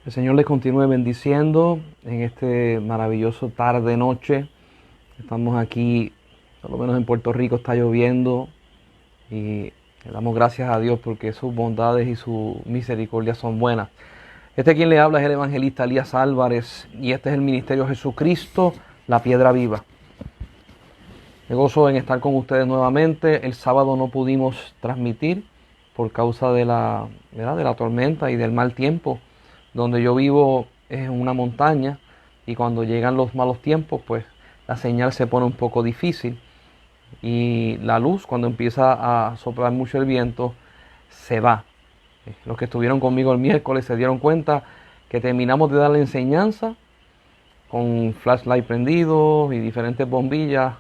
El Señor les continúe bendiciendo en este maravilloso tarde-noche. Estamos aquí, por lo menos en Puerto Rico está lloviendo y le damos gracias a Dios porque sus bondades y su misericordia son buenas. Quien le habla es el evangelista Elías Álvarez y este es el ministerio Jesucristo, la piedra viva. Me gozo en estar con ustedes nuevamente. El sábado no pudimos transmitir por causa de la tormenta y del mal tiempo. Donde yo vivo es en una montaña y cuando llegan los malos tiempos, pues la señal se pone un poco difícil y la luz, cuando empieza a soplar mucho el viento, se va. Los que estuvieron conmigo el miércoles se dieron cuenta que terminamos de dar la enseñanza con flashlight prendidos y diferentes bombillas,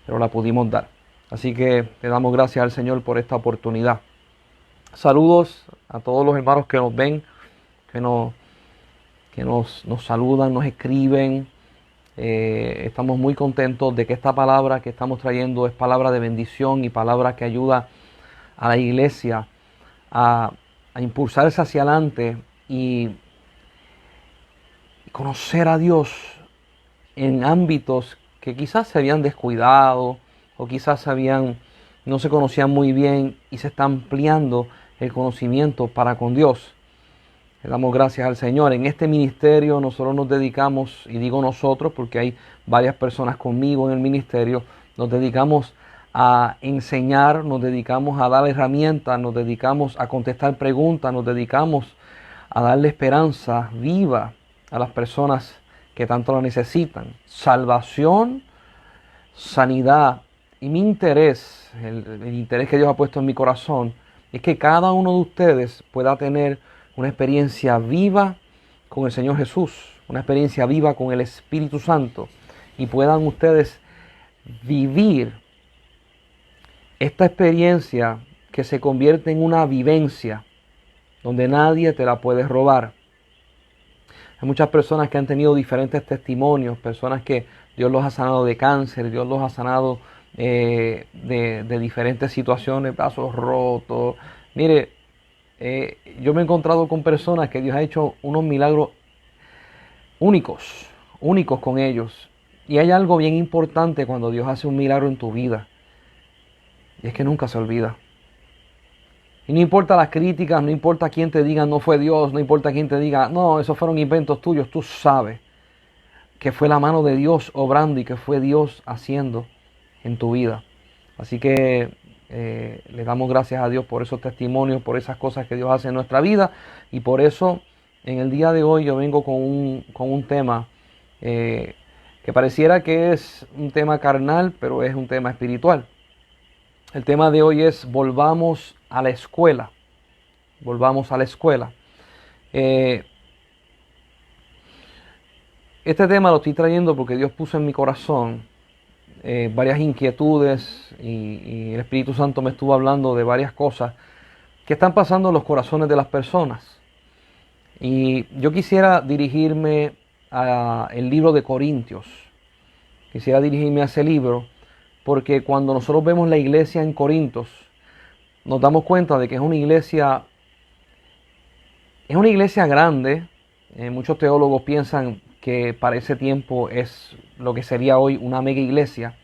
pero la pudimos dar. Así que le damos gracias al Señor por esta oportunidad. Saludos a todos los hermanos que nos ven, que nos saludan, nos escriben. Estamos muy contentos de que esta palabra que estamos trayendo es palabra de bendición y palabra que ayuda a la iglesia a impulsarse hacia adelante y conocer a Dios en ámbitos que quizás se habían descuidado o quizás no se conocían muy bien y se está ampliando el conocimiento para con Dios. Le damos gracias al Señor. En este ministerio nosotros nos dedicamos, y digo nosotros porque hay varias personas conmigo en el ministerio, nos dedicamos a enseñar, nos dedicamos a dar herramientas, nos dedicamos a contestar preguntas, nos dedicamos a darle esperanza viva a las personas que tanto la necesitan. Salvación, sanidad. Y mi interés, el interés que Dios ha puesto en mi corazón, es que cada uno de ustedes pueda tener una experiencia viva con el Señor Jesús, una experiencia viva con el Espíritu Santo y puedan ustedes vivir esta experiencia que se convierte en una vivencia donde nadie te la puede robar. Hay muchas personas que han tenido diferentes testimonios, personas que Dios los ha sanado de cáncer, Dios los ha sanado de diferentes situaciones, brazos rotos. Mire, yo me he encontrado con personas que Dios ha hecho unos milagros únicos con ellos. Y hay algo bien importante cuando Dios hace un milagro en tu vida, y es que nunca se olvida. Y no importa las críticas, no importa quién te diga no fue Dios, no importa quién te diga no, esos fueron inventos tuyos, tú sabes que fue la mano de Dios obrando y que fue Dios haciendo en tu vida. Así que le damos gracias a Dios por esos testimonios, por esas cosas que Dios hace en nuestra vida. Y por eso en el día de hoy yo vengo con un tema que pareciera que es un tema carnal, pero es un tema espiritual. El tema de hoy es volvamos a la escuela. Volvamos a la escuela. Este tema lo estoy trayendo porque Dios puso en mi corazón varias inquietudes y el Espíritu Santo me estuvo hablando de varias cosas que están pasando en los corazones de las personas. Y yo quisiera dirigirme al libro de Corintios. Quisiera dirigirme a ese libro porque cuando nosotros vemos la iglesia en Corintios, nos damos cuenta de que es una iglesia grande. Muchos teólogos piensan que para ese tiempo es lo que sería hoy una mega iglesia,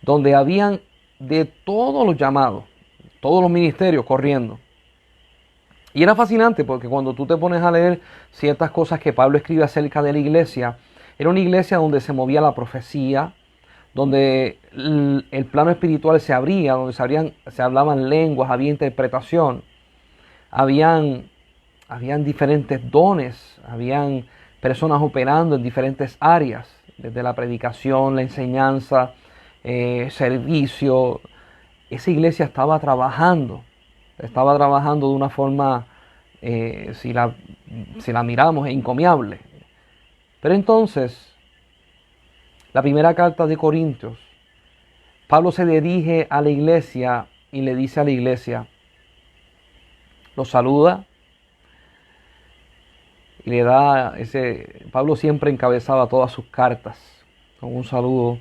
donde habían de todos los llamados, todos los ministerios corriendo. Y era fascinante porque cuando tú te pones a leer ciertas cosas que Pablo escribe acerca de la iglesia, era una iglesia donde se movía la profecía, donde el plano espiritual se abría, donde se hablaban lenguas, había interpretación, habían diferentes dones, habían personas operando en diferentes áreas, desde la predicación, la enseñanza, servicio. Esa iglesia estaba trabajando de una forma, si la miramos, encomiable. Pero entonces, la primera carta de Corintios, Pablo se dirige a la iglesia y le dice a la iglesia, los saluda y le da Pablo siempre encabezaba todas sus cartas con un saludo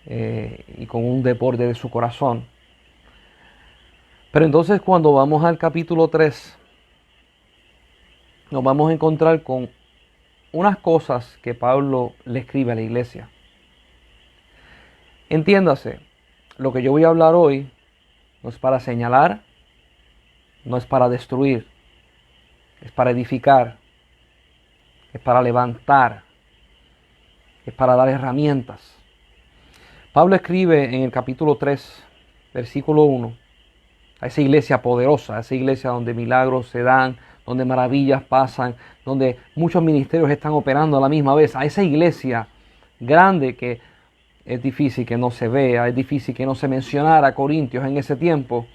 y con un deporte de su corazón. Pero entonces cuando vamos al capítulo 3, nos vamos a encontrar con unas cosas que Pablo le escribe a la iglesia. Entiéndase, lo que yo voy a hablar hoy no es para señalar, no es para destruir, es para edificar, es para levantar, es para dar herramientas. Pablo escribe en el capítulo 3, versículo 1, a esa iglesia poderosa, a esa iglesia donde milagros se dan, donde maravillas pasan, donde muchos ministerios están operando a la misma vez, a esa iglesia grande que es difícil que no se vea, es difícil que no se mencionara a Corintios en ese tiempo.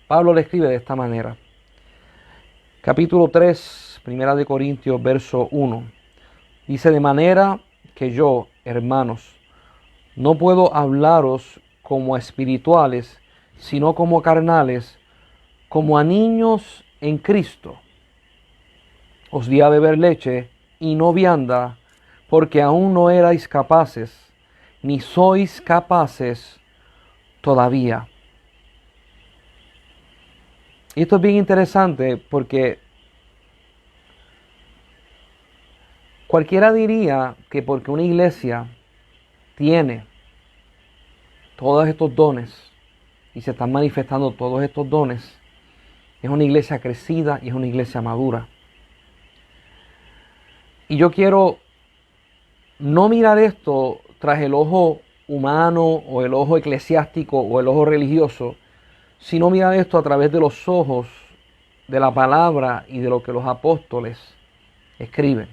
Pablo le escribe de esta manera. Capítulo 3, Primera de Corintios, verso 1. Dice: de manera que yo, hermanos, no puedo hablaros como a espirituales, sino como carnales, como a niños en Cristo. Os di a beber leche y no vianda, porque aún no erais capaces, ni sois capaces todavía. Y esto es bien interesante porque cualquiera diría que porque una iglesia tiene todos estos dones y se están manifestando todos estos dones, es una iglesia crecida y es una iglesia madura. Y yo quiero no mirar esto tras el ojo humano o el ojo eclesiástico o el ojo religioso, sino mirar esto a través de los ojos de la palabra y de lo que los apóstoles escriben.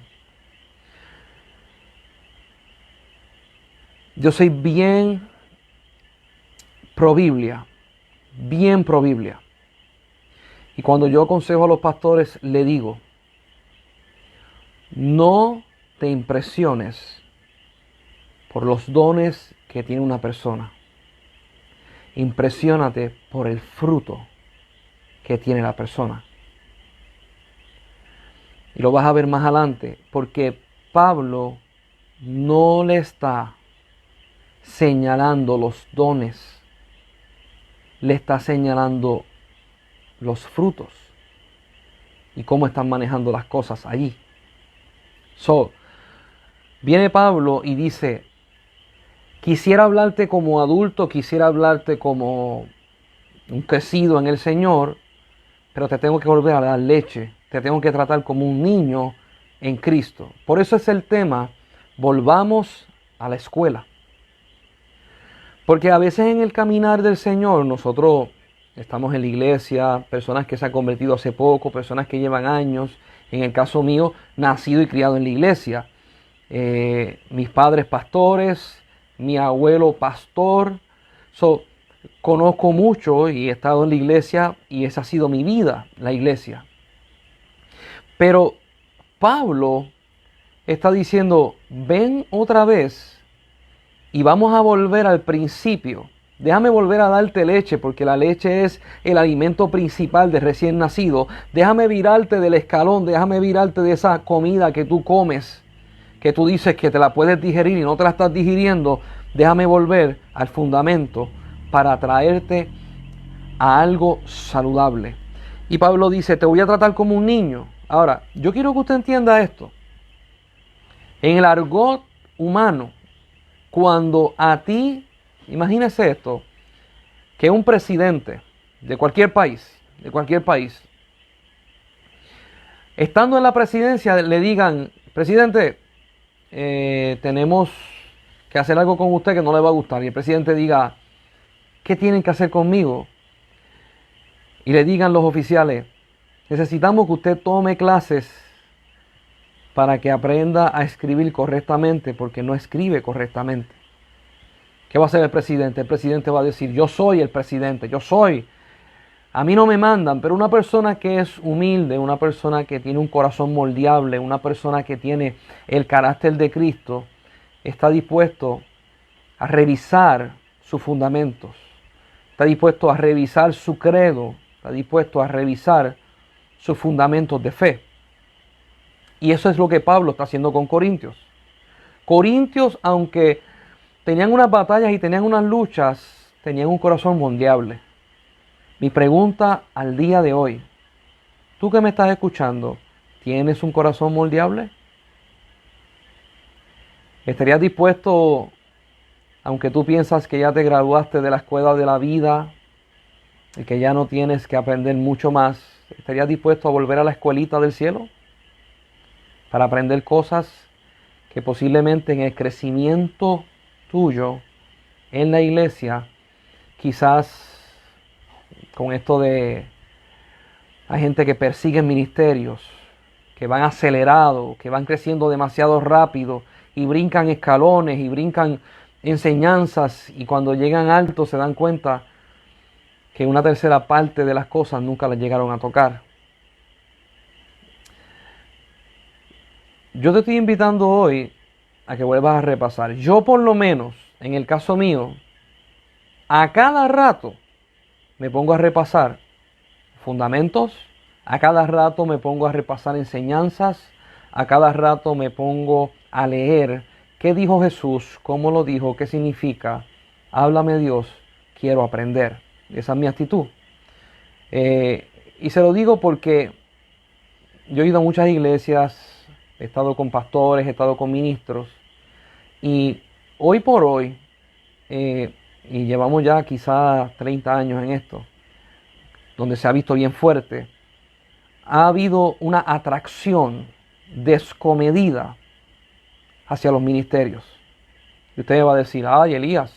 Yo soy bien pro Biblia, bien pro Biblia. Y cuando yo aconsejo a los pastores, le digo: no te impresiones por los dones que tiene una persona. Impresiónate por el fruto que tiene la persona. Y lo vas a ver más adelante, porque Pablo no le está señalando los dones, le está señalando los frutos y cómo están manejando las cosas allí. Viene Pablo y dice: quisiera hablarte como adulto, quisiera hablarte como un crecido en el Señor, pero te tengo que volver a dar leche, te tengo que tratar como un niño en Cristo. Por eso es el tema: volvamos a la escuela. Porque a veces en el caminar del Señor, nosotros estamos en la iglesia, personas que se han convertido hace poco, personas que llevan años. En el caso mío, nacido y criado en la iglesia. Mis padres pastores, mi abuelo pastor. Conozco mucho y he estado en la iglesia y esa ha sido mi vida, la iglesia. Pero Pablo está diciendo: ven otra vez y vamos a volver al principio. Déjame volver a darte leche, porque la leche es el alimento principal de recién nacido. Déjame virarte del escalón, déjame virarte de esa comida que tú comes, que tú dices que te la puedes digerir y no te la estás digiriendo. Déjame volver al fundamento para traerte a algo saludable. Y Pablo dice: te voy a tratar como un niño. Ahora, yo quiero que usted entienda esto. En el argot humano, cuando a ti, imagínese esto, que un presidente de cualquier país, estando en la presidencia, le digan: presidente, tenemos que hacer algo con usted que no le va a gustar. Y el presidente diga: ¿qué tienen que hacer conmigo? Y le digan los oficiales: necesitamos que usted tome clases para que aprenda a escribir correctamente, porque no escribe correctamente. ¿Qué va a hacer el presidente? El presidente va a decir: yo soy el presidente, yo soy. A mí no me mandan. Pero una persona que es humilde, una persona que tiene un corazón moldeable, una persona que tiene el carácter de Cristo, está dispuesto a revisar sus fundamentos, está dispuesto a revisar su credo, está dispuesto a revisar sus fundamentos de fe. Y eso es lo que Pablo está haciendo con Corintios. Corintios, aunque tenían unas batallas y tenían unas luchas, tenían un corazón moldeable. Mi pregunta al día de hoy: tú que me estás escuchando, ¿Tienes un corazón moldeable? ¿Estarías dispuesto, aunque tú piensas que ya te graduaste de la escuela de la vida y que ya no tienes que aprender mucho más, estarías dispuesto a volver a la escuelita del cielo para aprender cosas que posiblemente en el crecimiento tuyo en la iglesia, quizás con esto de hay gente que persigue ministerios, que van acelerados, que van creciendo demasiado rápido y brincan escalones y brincan enseñanzas, y cuando llegan altos se dan cuenta que una tercera parte de las cosas nunca las llegaron a tocar. Yo te estoy invitando hoy a que vuelvas a repasar. Yo por lo menos, en el caso mío, a cada rato me pongo a repasar fundamentos, a cada rato me pongo a repasar enseñanzas, a cada rato me pongo a leer qué dijo Jesús, cómo lo dijo, qué significa. Háblame Dios, quiero aprender. Esa es mi actitud. Y se lo digo porque yo he ido a muchas iglesias, he estado con pastores, he estado con ministros, y hoy por hoy, y llevamos ya quizás 30 años en esto, donde se ha visto bien fuerte, ha habido una atracción descomedida hacia los ministerios. Y usted va a decir, ay Elías,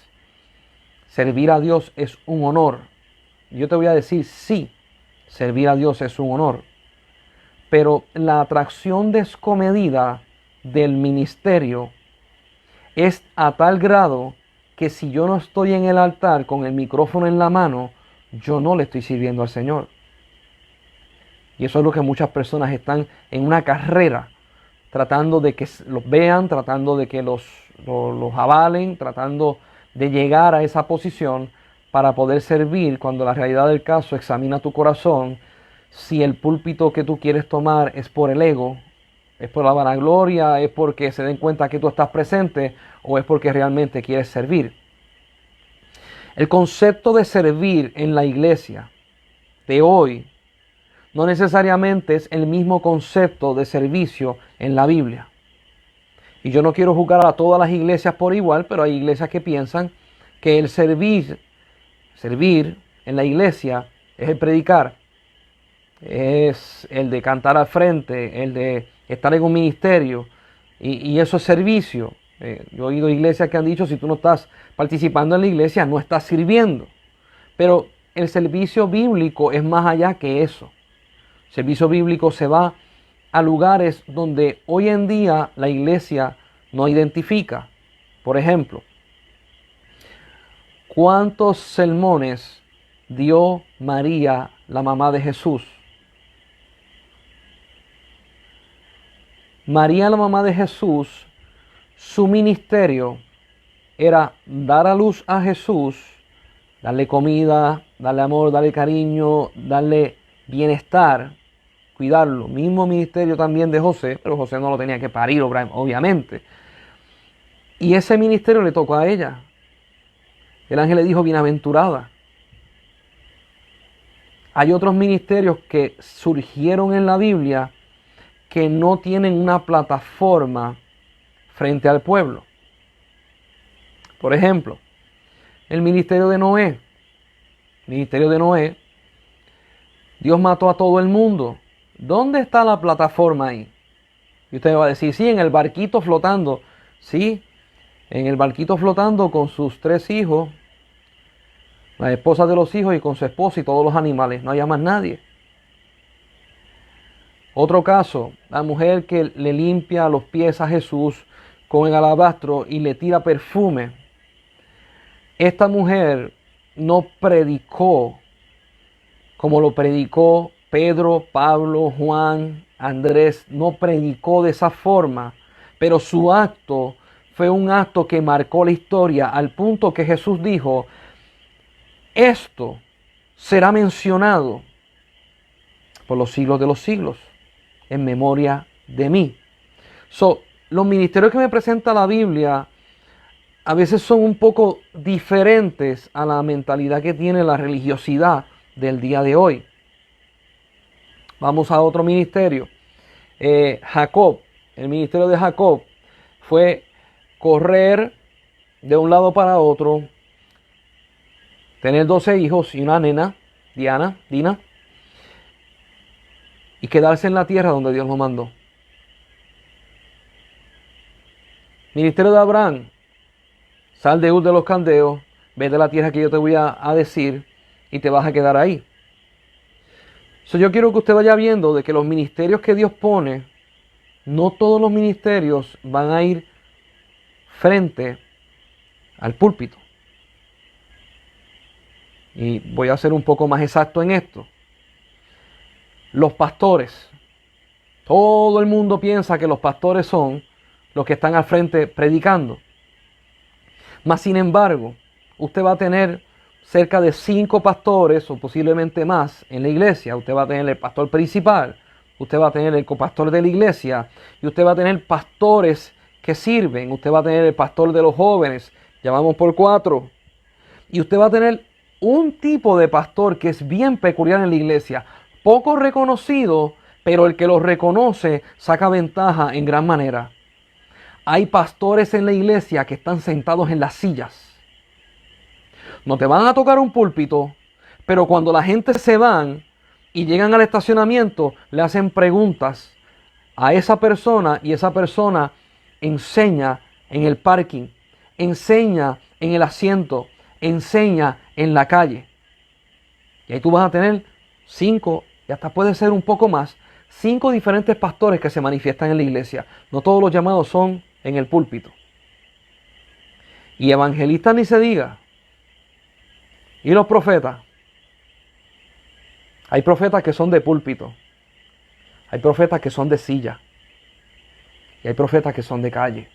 servir a Dios es un honor. Yo te voy a decir, sí, servir a Dios es un honor. Pero la atracción descomedida del ministerio es a tal grado que si yo no estoy en el altar con el micrófono en la mano, yo no le estoy sirviendo al Señor. Y eso es lo que muchas personas están en una carrera, tratando de que los vean, tratando de que los avalen, tratando de llegar a esa posición para poder servir, cuando la realidad del caso, examina tu corazón, si el púlpito que tú quieres tomar es por el ego, es por la vanagloria, es porque se den cuenta que tú estás presente, o es porque realmente quieres servir. El concepto de servir en la iglesia de hoy no necesariamente es el mismo concepto de servicio en la Biblia. Y yo no quiero juzgar a todas las iglesias por igual, pero hay iglesias que piensan que el servir en la iglesia es el predicar, es el de cantar al frente, el de estar en un ministerio, y eso es servicio. Yo he oído iglesias que han dicho, si tú no estás participando en la iglesia, no estás sirviendo. Pero el servicio bíblico es más allá que eso. El servicio bíblico se va a lugares donde hoy en día la iglesia no identifica. Por ejemplo, ¿cuántos sermones dio María, la mamá de Jesús? María, la mamá de Jesús, su ministerio era dar a luz a Jesús, darle comida, darle amor, darle cariño, darle bienestar, cuidarlo. Mismo ministerio también de José, pero José no lo tenía que parir, obviamente. Y ese ministerio le tocó a ella. El ángel le dijo, bienaventurada. Hay otros ministerios que surgieron en la Biblia que no tienen una plataforma frente al pueblo. Por ejemplo, el ministerio de Noé. El ministerio de Noé, Dios mató a todo el mundo. ¿Dónde está la plataforma ahí? Y usted me va a decir, sí, en el barquito flotando. Sí, en el barquito flotando con sus 3 hijos, la esposa de los hijos y con su esposa y todos los animales. No había más nadie. Otro caso, la mujer que le limpia los pies a Jesús con el alabastro y le tira perfume. Esta mujer no predicó como lo predicó Pedro, Pablo, Juan, Andrés. No predicó de esa forma, pero su acto fue un acto que marcó la historia al punto que Jesús dijo, esto será mencionado por los siglos de los siglos en memoria de mí. Los ministerios que me presenta la Biblia a veces son un poco diferentes a la mentalidad que tiene la religiosidad del día de hoy. Vamos a otro ministerio. Jacob, el ministerio de Jacob fue correr de un lado para otro, tener 12 hijos y una nena, Dina, y quedarse en la tierra donde Dios lo mandó. Ministerio de Abraham, sal de Ur de los Caldeos, vete a la tierra que yo te voy a decir y te vas a quedar ahí. Yo quiero que usted vaya viendo de que los ministerios que Dios pone, no todos los ministerios van a ir frente al púlpito. Y voy a ser un poco más exacto en esto. Los pastores. Todo el mundo piensa que los pastores son los que están al frente predicando. Mas sin embargo, usted va a tener cerca de 5 pastores o posiblemente más en la iglesia. Usted va a tener el pastor principal, usted va a tener el copastor de la iglesia y usted va a tener pastores que sirven. Usted va a tener el pastor de los jóvenes, llamamos por 4. Y usted va a tener un tipo de pastor que es bien peculiar en la iglesia, poco reconocido, pero el que lo reconoce saca ventaja en gran manera. Hay pastores en la iglesia que están sentados en las sillas. No te van a tocar un púlpito, pero cuando la gente se van y llegan al estacionamiento, le hacen preguntas a esa persona y esa persona enseña en el parking, enseña en el asiento, enseña en la calle. Y ahí tú vas a tener 5, y hasta puede ser un poco más, 5 diferentes pastores que se manifiestan en la iglesia. No todos los llamados son en el púlpito. Y evangelistas ni se diga. Y los profetas. Hay profetas que son de púlpito. Hay profetas que son de silla. Y hay profetas que son de calle.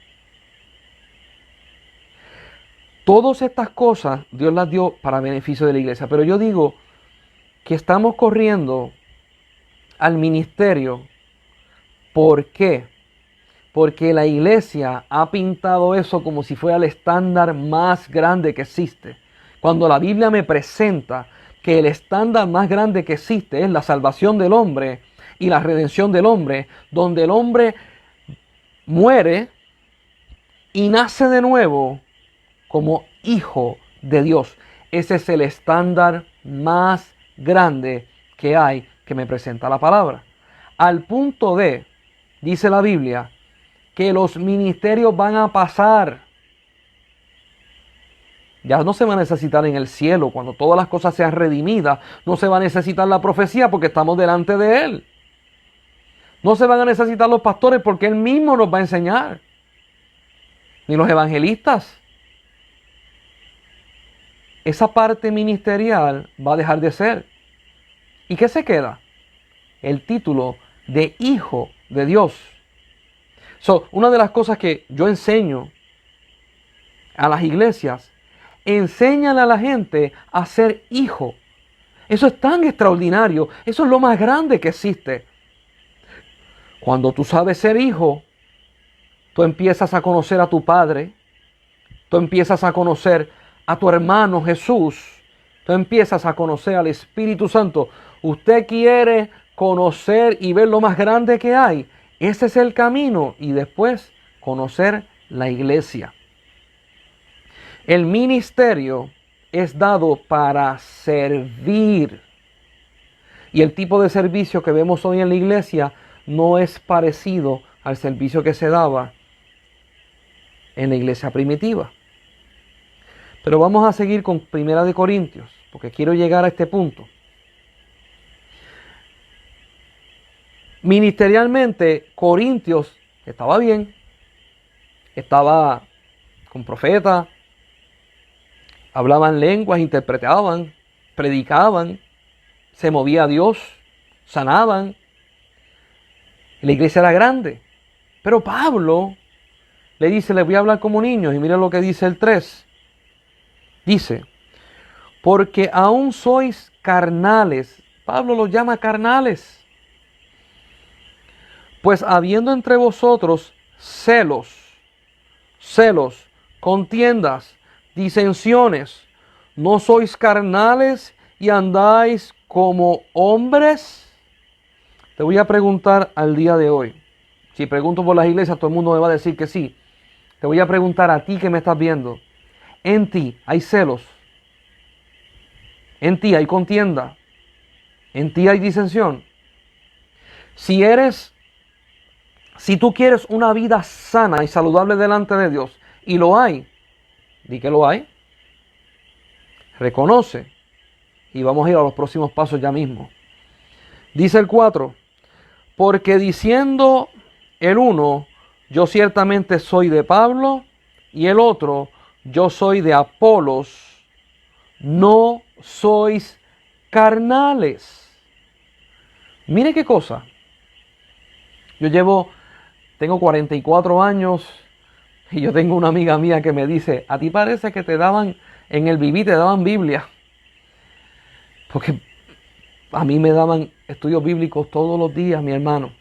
Todas estas cosas Dios las dio para beneficio de la iglesia. Pero yo digo que estamos corriendo al ministerio. ¿Por qué? Porque la iglesia ha pintado eso como si fuera el estándar más grande que existe. Cuando la Biblia me presenta que el estándar más grande que existe es la salvación del hombre y la redención del hombre, donde el hombre muere y nace de nuevo como hijo de Dios. Ese es el estándar más grande que hay que me presenta la palabra. Al punto de, dice la Biblia, que los ministerios van a pasar. Ya no se va a necesitar en el cielo, cuando todas las cosas sean redimidas, no se va a necesitar la profecía porque estamos delante de Él. No se van a necesitar los pastores porque Él mismo nos va a enseñar. Ni los evangelistas. Esa parte ministerial va a dejar de ser. ¿Y qué se queda? El título de hijo de Dios. Una de las cosas que yo enseño a las iglesias, enséñale a la gente a ser hijo. Eso es tan extraordinario. Eso es lo más grande que existe. Cuando tú sabes ser hijo, tú empiezas a conocer a tu padre. Tú empiezas a conocer a tu hermano Jesús. Tú empiezas a conocer al Espíritu Santo. Usted quiere conocer y ver lo más grande que hay. Ese es el camino. Y después conocer la iglesia. El ministerio es dado para servir. Y el tipo de servicio que vemos hoy en la iglesia no es parecido al servicio que se daba en la iglesia primitiva. Pero vamos a seguir con 1 Corintios, porque quiero llegar a este punto. Ministerialmente, Corintios estaba bien. Estaba con profetas. Hablaban lenguas, interpretaban, predicaban, se movía a Dios, sanaban. La iglesia era grande. Pero Pablo le dice, les voy a hablar como niños. Y mira lo que dice el 3. Dice, porque aún sois carnales. Pablo los llama carnales. Pues habiendo entre vosotros celos, contiendas, disensiones, ¿no sois carnales y andáis como hombres? Te voy a preguntar al día de hoy. Si pregunto por las iglesias, todo el mundo me va a decir que sí. Te voy a preguntar a ti que me estás viendo. En ti hay celos. En ti hay contienda. En ti hay disensión. Si tú quieres una vida sana y saludable delante de Dios, y lo hay, di que lo hay, reconoce, y vamos a ir a los próximos pasos ya mismo. Dice el 4, porque diciendo el uno, yo ciertamente soy de Pablo, y el otro, yo soy de Apolos, no sois carnales. Mire qué cosa. Tengo 44 años y yo tengo una amiga mía que me dice, a ti parece que te daban, en el Viví te daban Biblia. Porque a mí me daban estudios bíblicos todos los días, mi hermano.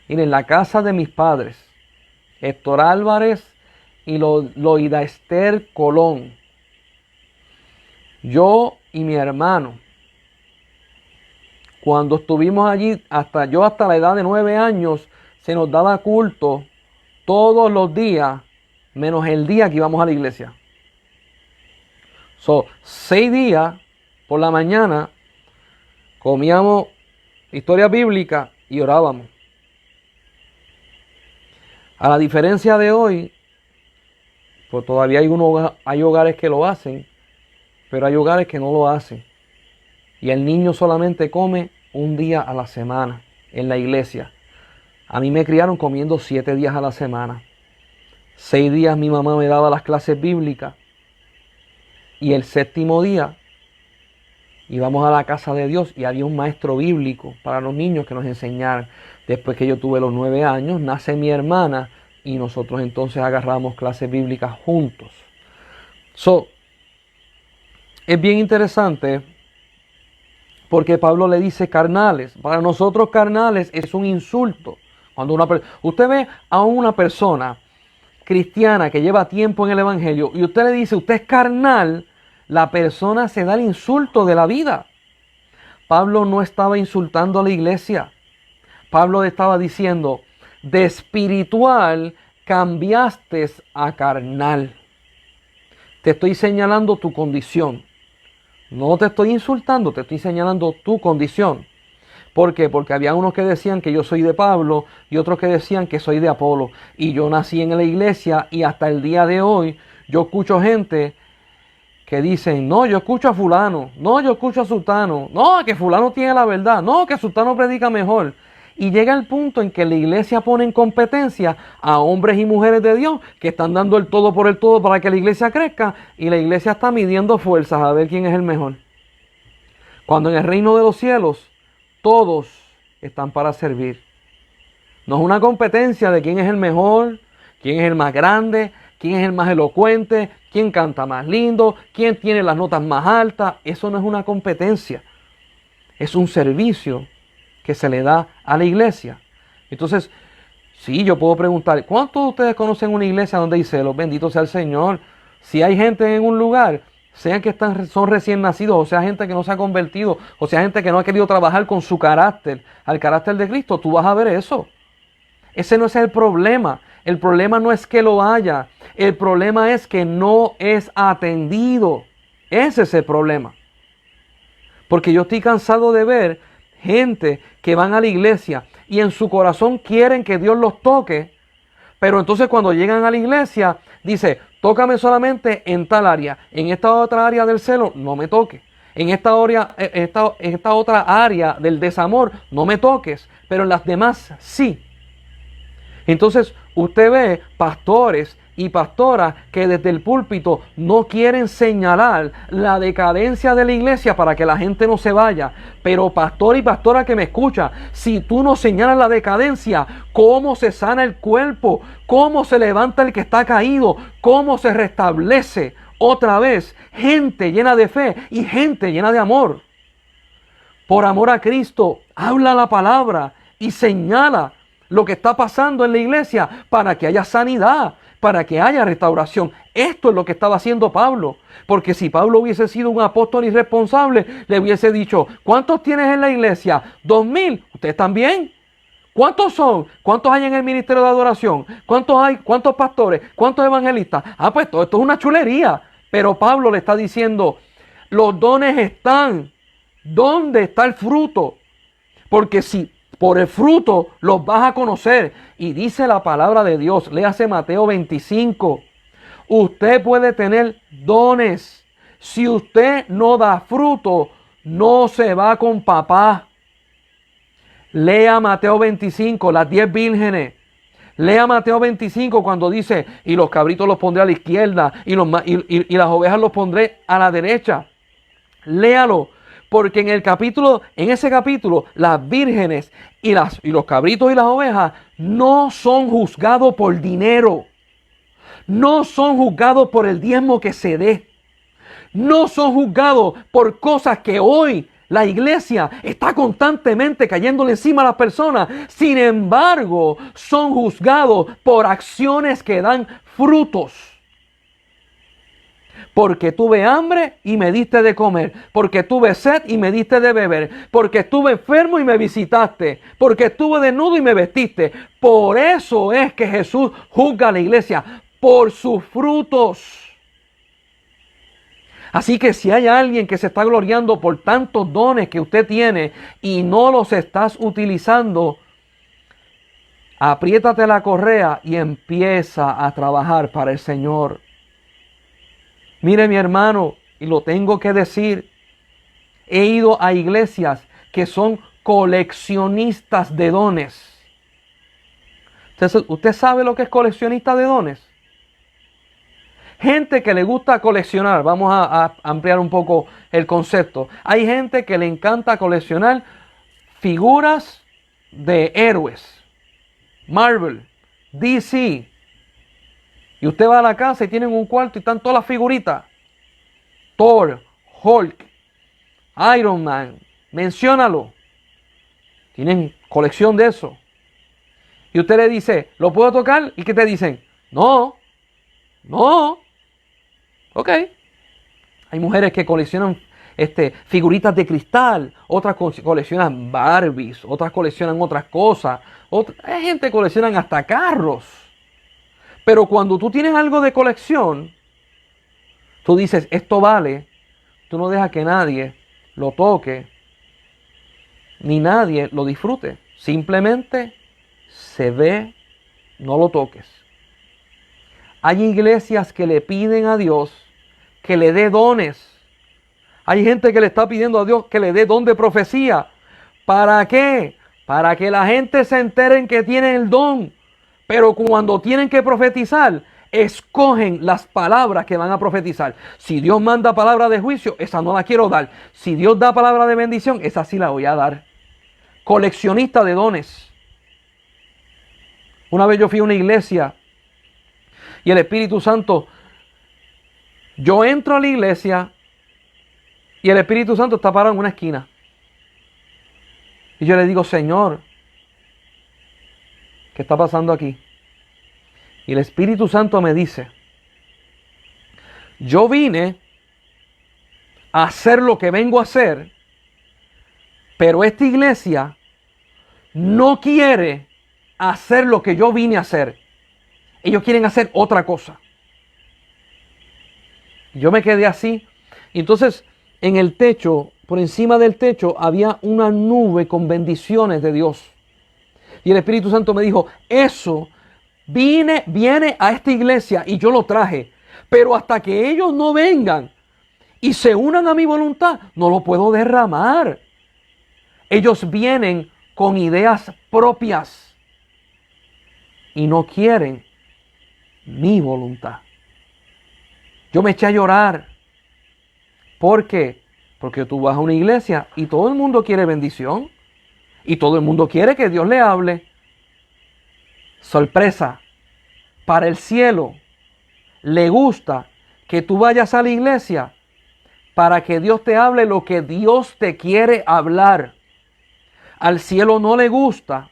Miren, en la casa de mis padres, Héctor Álvarez y Loida Esther Colón. Yo y mi hermano, cuando estuvimos allí, hasta la edad de 9 años, se nos daba culto todos los días, menos el día que íbamos a la iglesia. 6 días por la mañana comíamos historia bíblica y orábamos. A la diferencia de hoy, pues todavía hay hogares que lo hacen, pero hay hogares que no lo hacen. Y el niño solamente come un día a la semana en la iglesia. A mí me criaron comiendo 7 días a la semana. 6 días mi mamá me daba las clases bíblicas. Y el 7º día íbamos a la casa de Dios y había un maestro bíblico para los niños que nos enseñaran. Después que yo tuve los 9 años, nace mi hermana y nosotros entonces agarramos clases bíblicas juntos. Es bien interesante porque Pablo le dice carnales. Para nosotros carnales es un insulto. Cuando usted ve a una persona cristiana que lleva tiempo en el evangelio y usted le dice, usted es carnal, la persona se da el insulto de la vida. Pablo no estaba insultando a la iglesia. Pablo le estaba diciendo, de espiritual cambiaste a carnal. Te estoy señalando tu condición. No te estoy insultando, te estoy señalando tu condición. ¿Por qué? Porque había unos que decían que yo soy de Pablo y otros que decían que soy de Apolo. Y yo nací en la iglesia y hasta el día de hoy yo escucho gente que dicen, no, yo escucho a fulano, no, yo escucho a sultano, no, que fulano tiene la verdad, no, que sultano predica mejor. Y llega el punto en que la iglesia pone en competencia a hombres y mujeres de Dios que están dando el todo por el todo para que la iglesia crezca y la iglesia está midiendo fuerzas a ver quién es el mejor. Cuando en el reino de los cielos todos están para servir. No es una competencia de quién es el mejor, quién es el más grande, quién es el más elocuente, quién canta más lindo, quién tiene las notas más altas. Eso no es una competencia. Es un servicio que se le da a la iglesia. Entonces, sí, yo puedo preguntar, ¿cuántos de ustedes conocen una iglesia donde dice, los benditos sea el Señor? Si hay gente en un lugar, sean que son recién nacidos, o sea, gente que no se ha convertido, o sea, gente que no ha querido trabajar con su carácter, al carácter de Cristo, tú vas a ver eso. Ese no es el problema. El problema no es que lo haya. El problema es que no es atendido. Ese es el problema. Porque yo estoy cansado de ver gente que van a la iglesia y en su corazón quieren que Dios los toque, pero entonces cuando llegan a la iglesia dice, tócame solamente en tal área, en esta otra área del celo no me toques, en esta otra área del desamor no me toques, pero en las demás sí. Entonces usted ve pastores y pastoras que desde el púlpito no quieren señalar la decadencia de la iglesia para que la gente no se vaya. Pero pastor y pastora que me escucha, si tú no señalas la decadencia, cómo se sana el cuerpo, cómo se levanta el que está caído, cómo se restablece otra vez gente llena de fe y gente llena de amor. Por amor a Cristo, habla la palabra y señala lo que está pasando en la iglesia para que haya sanidad, para que haya restauración. Esto es lo que estaba haciendo Pablo. Porque si Pablo hubiese sido un apóstol irresponsable, le hubiese dicho, ¿cuántos tienes en la iglesia? 2000. ¿Ustedes también? ¿Cuántos son? ¿Cuántos hay en el ministerio de adoración? ¿Cuántos hay? ¿Cuántos pastores? ¿Cuántos evangelistas? Pues todo esto es una chulería. Pero Pablo le está diciendo, los dones están. ¿Dónde está el fruto? Porque si por el fruto los vas a conocer. Y dice la palabra de Dios, léase Mateo 25. Usted puede tener dones. Si usted no da fruto, no se va con papá. Lea Mateo 25, las 10 vírgenes. Lea Mateo 25 cuando dice, y los cabritos los pondré a la izquierda y las ovejas los pondré a la derecha. Léalo, porque en ese capítulo, las vírgenes y los cabritos y las ovejas no son juzgados por dinero. No son juzgados por el diezmo que se dé. No son juzgados por cosas que hoy la iglesia está constantemente cayéndole encima a las personas. Sin embargo, son juzgados por acciones que dan frutos. Porque tuve hambre y me diste de comer. Porque tuve sed y me diste de beber. Porque estuve enfermo y me visitaste. Porque estuve desnudo y me vestiste. Por eso es que Jesús juzga a la iglesia. Por sus frutos. Así que si hay alguien que se está gloriando por tantos dones que usted tiene y no los estás utilizando, apriétate la correa y empieza a trabajar para el Señor. Mire, mi hermano, y lo tengo que decir, he ido a iglesias que son coleccionistas de dones. ¿Usted sabe lo que es coleccionista de dones? Gente que le gusta coleccionar, vamos a ampliar un poco el concepto. Hay gente que le encanta coleccionar figuras de héroes. Marvel, DC. Y usted va a la casa y tienen un cuarto y están todas las figuritas. Thor, Hulk, Iron Man, menciónalo. Tienen colección de eso. Y usted le dice, ¿lo puedo tocar? ¿Y qué te dicen? No. Ok. Hay mujeres que coleccionan figuritas de cristal, otras coleccionan Barbies, otras coleccionan otras cosas. Hay gente que colecciona hasta carros. Pero cuando tú tienes algo de colección, tú dices, esto vale, tú no dejas que nadie lo toque, ni nadie lo disfrute. Simplemente se ve, no lo toques. Hay iglesias que le piden a Dios que le dé dones. Hay gente que le está pidiendo a Dios que le dé don de profecía. ¿Para qué? Para que la gente se enteren que tienen el don. Pero cuando tienen que profetizar, escogen las palabras que van a profetizar. Si Dios manda palabra de juicio, esa no la quiero dar. Si Dios da palabra de bendición, esa sí la voy a dar. Coleccionista de dones. Una vez yo fui a una iglesia y el Espíritu Santo, yo entro a la iglesia y el Espíritu Santo está parado en una esquina. Y yo le digo, Señor, ¿qué está pasando aquí? Y el Espíritu Santo me dice, yo vine a hacer lo que vengo a hacer, pero esta iglesia no quiere hacer lo que yo vine a hacer. Ellos quieren hacer otra cosa. Yo me quedé así. Y entonces, en el techo, por encima del techo, había una nube con bendiciones de Dios. Y el Espíritu Santo me dijo, eso viene a esta iglesia y yo lo traje. Pero hasta que ellos no vengan y se unan a mi voluntad, no lo puedo derramar. Ellos vienen con ideas propias y no quieren mi voluntad. Yo me eché a llorar. ¿Por qué? Porque tú vas a una iglesia y todo el mundo quiere bendición. Y todo el mundo quiere que Dios le hable. Sorpresa. Para el cielo le gusta que tú vayas a la iglesia para que Dios te hable lo que Dios te quiere hablar. Al cielo no le gusta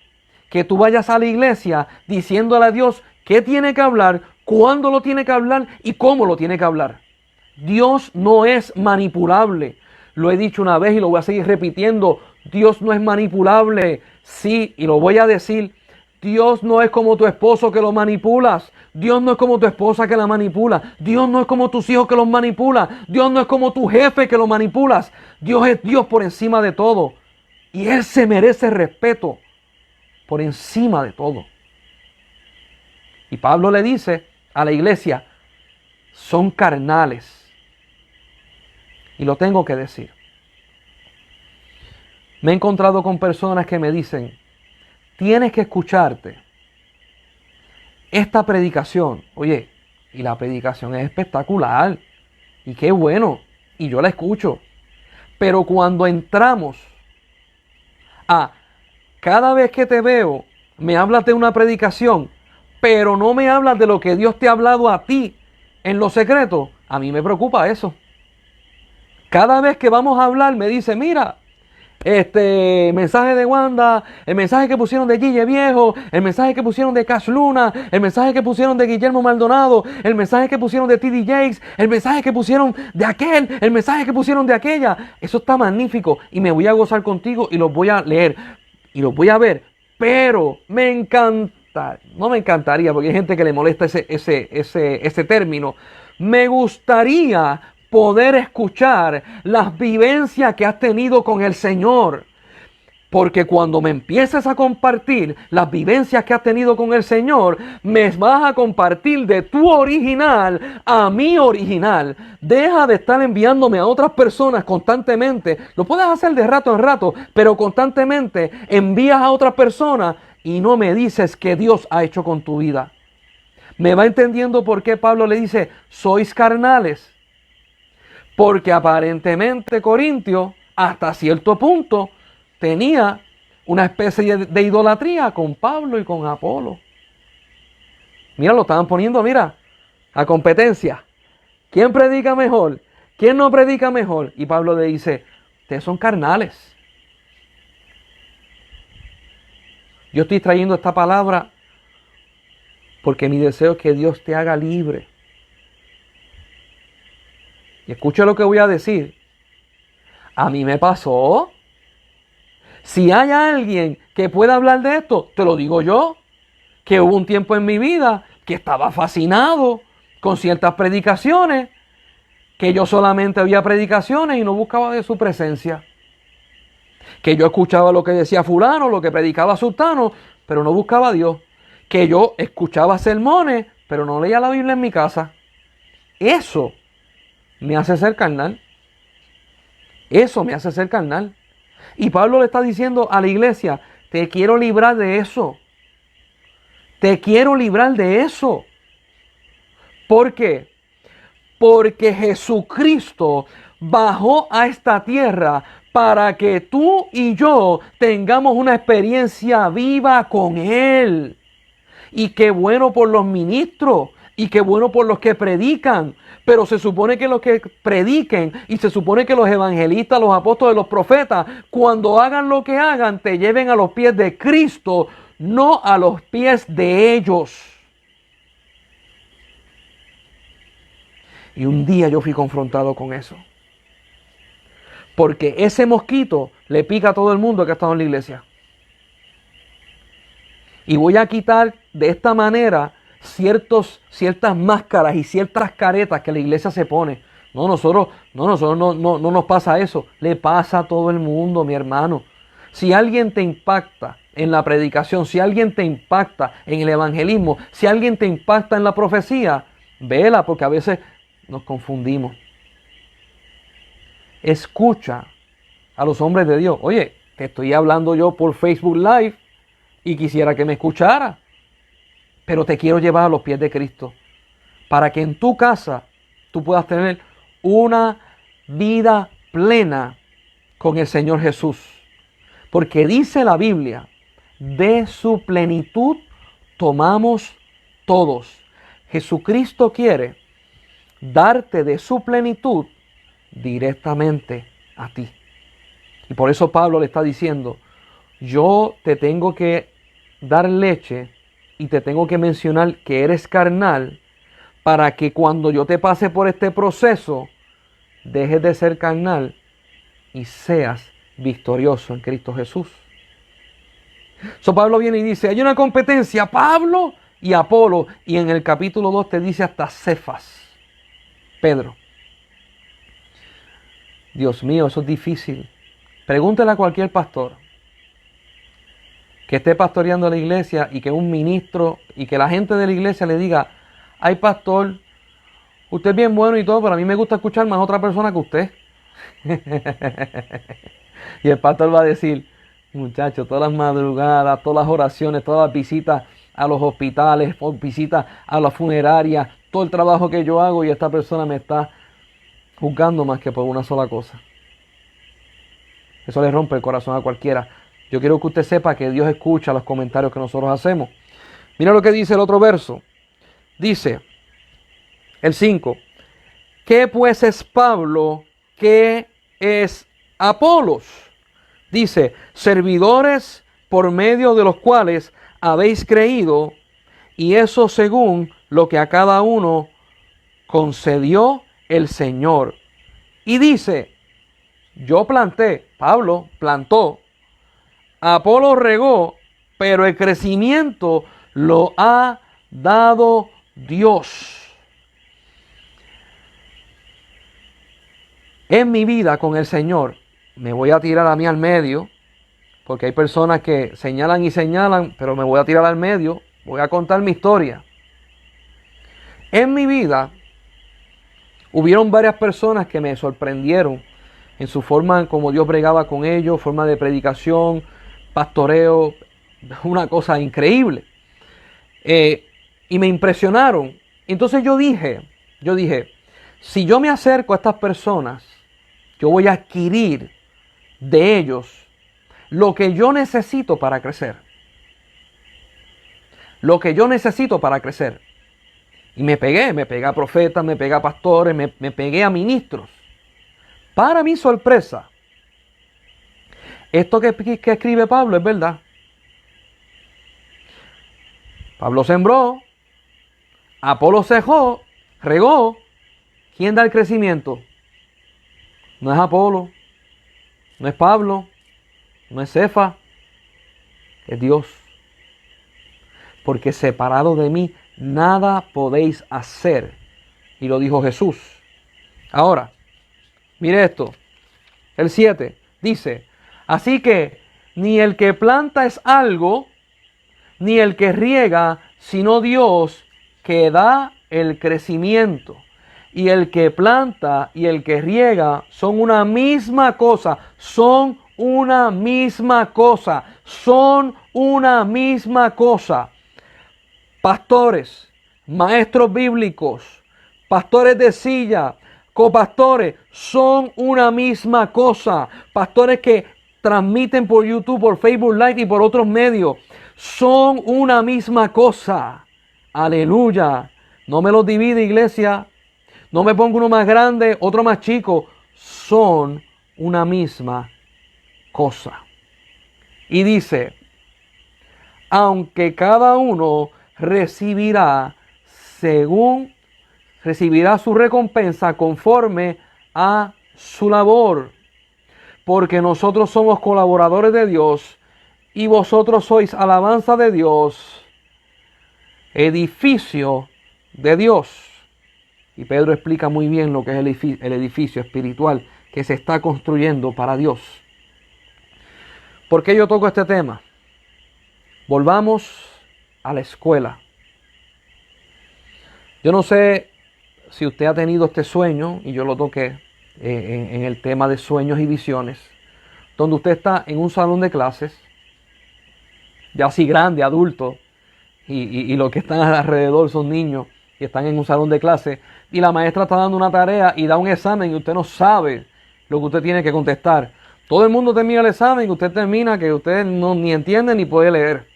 que tú vayas a la iglesia diciéndole a Dios qué tiene que hablar, cuándo lo tiene que hablar y cómo lo tiene que hablar. Dios no es manipulable. Lo he dicho una vez y lo voy a seguir repitiendo Dios no es manipulable. Sí, y lo voy a decir. Dios no es como tu esposo que lo manipulas. Dios no es como tu esposa que la manipula. Dios no es como tus hijos que los manipula. Dios no es como tu jefe que lo manipulas. Dios es Dios por encima de todo. Y Él se merece respeto por encima de todo. Y Pablo le dice a la iglesia, son carnales. Y lo tengo que decir. Me he encontrado con personas que me dicen, tienes que escucharte esta predicación. Oye, y la predicación es espectacular. Y qué bueno. Y yo la escucho. Pero cuando entramos a cada vez que te veo, me hablas de una predicación, pero no me hablas de lo que Dios te ha hablado a ti en lo secreto, a mí me preocupa eso. Cada vez que vamos a hablar me dice, mira, mensaje de Wanda, el mensaje que pusieron de Gille Viejo, el mensaje que pusieron de Cash Luna, el mensaje que pusieron de Guillermo Maldonado, el mensaje que pusieron de TD Jakes, el mensaje que pusieron de aquel, el mensaje que pusieron de aquella. Eso está magnífico y me voy a gozar contigo y los voy a leer y los voy a ver, pero me encanta, no me encantaría porque hay gente que le molesta ese término. Me gustaría poder escuchar las vivencias que has tenido con el Señor. Porque cuando me empieces a compartir las vivencias que has tenido con el Señor, me vas a compartir de tu original a mi original. Deja de estar enviándome a otras personas constantemente. Lo puedes hacer de rato en rato, pero constantemente envías a otras personas y no me dices qué Dios ha hecho con tu vida. ¿Me va entendiendo por qué Pablo le dice, sois carnales? Porque aparentemente Corintio, hasta cierto punto, tenía una especie de idolatría con Pablo y con Apolo. Mira, lo estaban poniendo, mira, a competencia. ¿Quién predica mejor? ¿Quién no predica mejor? Y Pablo le dice, ustedes son carnales. Yo estoy trayendo esta palabra porque mi deseo es que Dios te haga libre. Y escucha lo que voy a decir. A mí me pasó. Si hay alguien que pueda hablar de esto, te lo digo yo. Que hubo un tiempo en mi vida que estaba fascinado con ciertas predicaciones. Que yo solamente oía predicaciones y no buscaba de su presencia. Que yo escuchaba lo que decía fulano, lo que predicaba sultano, pero no buscaba a Dios. Que yo escuchaba sermones, pero no leía la Biblia en mi casa. Eso me hace ser carnal. Eso me hace ser carnal. Y Pablo le está diciendo a la iglesia, te quiero librar de eso. Te quiero librar de eso. ¿Por qué? Porque Jesucristo bajó a esta tierra para que tú y yo tengamos una experiencia viva con Él. Y qué bueno por los ministros. Y qué bueno por los que predican. Pero se supone que los que prediquen y se supone que los evangelistas, los apóstoles, los profetas, cuando hagan lo que hagan, te lleven a los pies de Cristo, no a los pies de ellos. Y un día yo fui confrontado con eso. Porque ese mosquito le pica a todo el mundo que ha estado en la iglesia. Y voy a quitar de esta manera ciertas máscaras y ciertas caretas que la iglesia se pone. No nos pasa eso. Le pasa a todo el mundo, mi hermano. Si alguien te impacta en la predicación, si alguien te impacta en el evangelismo, si alguien te impacta en la profecía, vela, porque a veces nos confundimos. Escucha a los hombres de Dios. Oye, te estoy hablando yo por Facebook Live y quisiera que me escuchara. Pero te quiero llevar a los pies de Cristo para que en tu casa tú puedas tener una vida plena con el Señor Jesús. Porque dice la Biblia, de su plenitud tomamos todos. Jesucristo quiere darte de su plenitud directamente a ti. Y por eso Pablo le está diciendo, yo te tengo que dar leche y te tengo que mencionar que eres carnal para que cuando yo te pase por este proceso, dejes de ser carnal y seas victorioso en Cristo Jesús. So Pablo viene y dice, hay una competencia, Pablo y Apolo, y en el capítulo 2 te dice hasta Cefas, Pedro. Dios mío, eso es difícil. Pregúntale a cualquier pastor que esté pastoreando la iglesia y que un ministro y que la gente de la iglesia le diga, ay pastor, usted es bien bueno y todo, pero a mí me gusta escuchar más a otra persona que usted. Y el pastor va a decir, muchachos, todas las madrugadas, todas las oraciones, todas las visitas a los hospitales, visitas a las funerarias, todo el trabajo que yo hago y esta persona me está juzgando más que por una sola cosa. Eso le rompe el corazón a cualquiera. Yo quiero que usted sepa que Dios escucha los comentarios que nosotros hacemos. Mira lo que dice el otro verso. Dice, el 5. ¿Qué pues es Pablo? ¿Qué es Apolos? Dice, servidores por medio de los cuales habéis creído, y eso según lo que a cada uno concedió el Señor. Y dice, yo planté, Pablo plantó, Apolo regó, pero el crecimiento lo ha dado Dios. En mi vida con el Señor, me voy a tirar a mí al medio, porque hay personas que señalan y señalan, pero me voy a tirar al medio, voy a contar mi historia. En mi vida, hubieron varias personas que me sorprendieron en su forma como Dios bregaba con ellos, forma de predicación, pastoreo, una cosa increíble. Y me impresionaron. Entonces yo dije, si yo me acerco a estas personas, yo voy a adquirir de ellos lo que yo necesito para crecer. Lo que yo necesito para crecer. Y me pegué a profetas, me pegué a pastores, me pegué a ministros. Para mi sorpresa, esto que escribe Pablo es verdad. Pablo sembró, Apolo regó. ¿Quién da el crecimiento? No es Apolo, no es Pablo, no es Cefas, es Dios. Porque separado de mí, nada podéis hacer. Y lo dijo Jesús. Ahora, mire esto. El 7 dice, así que ni el que planta es algo, ni el que riega, sino Dios que da el crecimiento. Y el que planta y el que riega son una misma cosa. Son una misma cosa. Son una misma cosa. Pastores, maestros bíblicos, pastores de silla, copastores, son una misma cosa. Pastores que transmiten por YouTube, por Facebook Live y por otros medios, son una misma cosa. Aleluya. No me los divide, iglesia. No me pongo uno más grande, otro más chico. Son una misma cosa. Y dice, aunque cada uno recibirá su recompensa conforme a su labor. Porque nosotros somos colaboradores de Dios y vosotros sois alabanza de Dios, edificio de Dios. Y Pedro explica muy bien lo que es el edificio espiritual que se está construyendo para Dios. ¿Por qué yo toco este tema? Volvamos a la escuela. Yo no sé si usted ha tenido este sueño, y yo lo toqué en el tema de sueños y visiones, donde usted está en un salón de clases, ya así grande, adulto, y los que están alrededor son niños, y están en un salón de clase, y la maestra está dando una tarea y da un examen y usted no sabe lo que usted tiene que contestar. Todo el mundo termina el examen y usted termina que usted no ni entiende ni puede leer.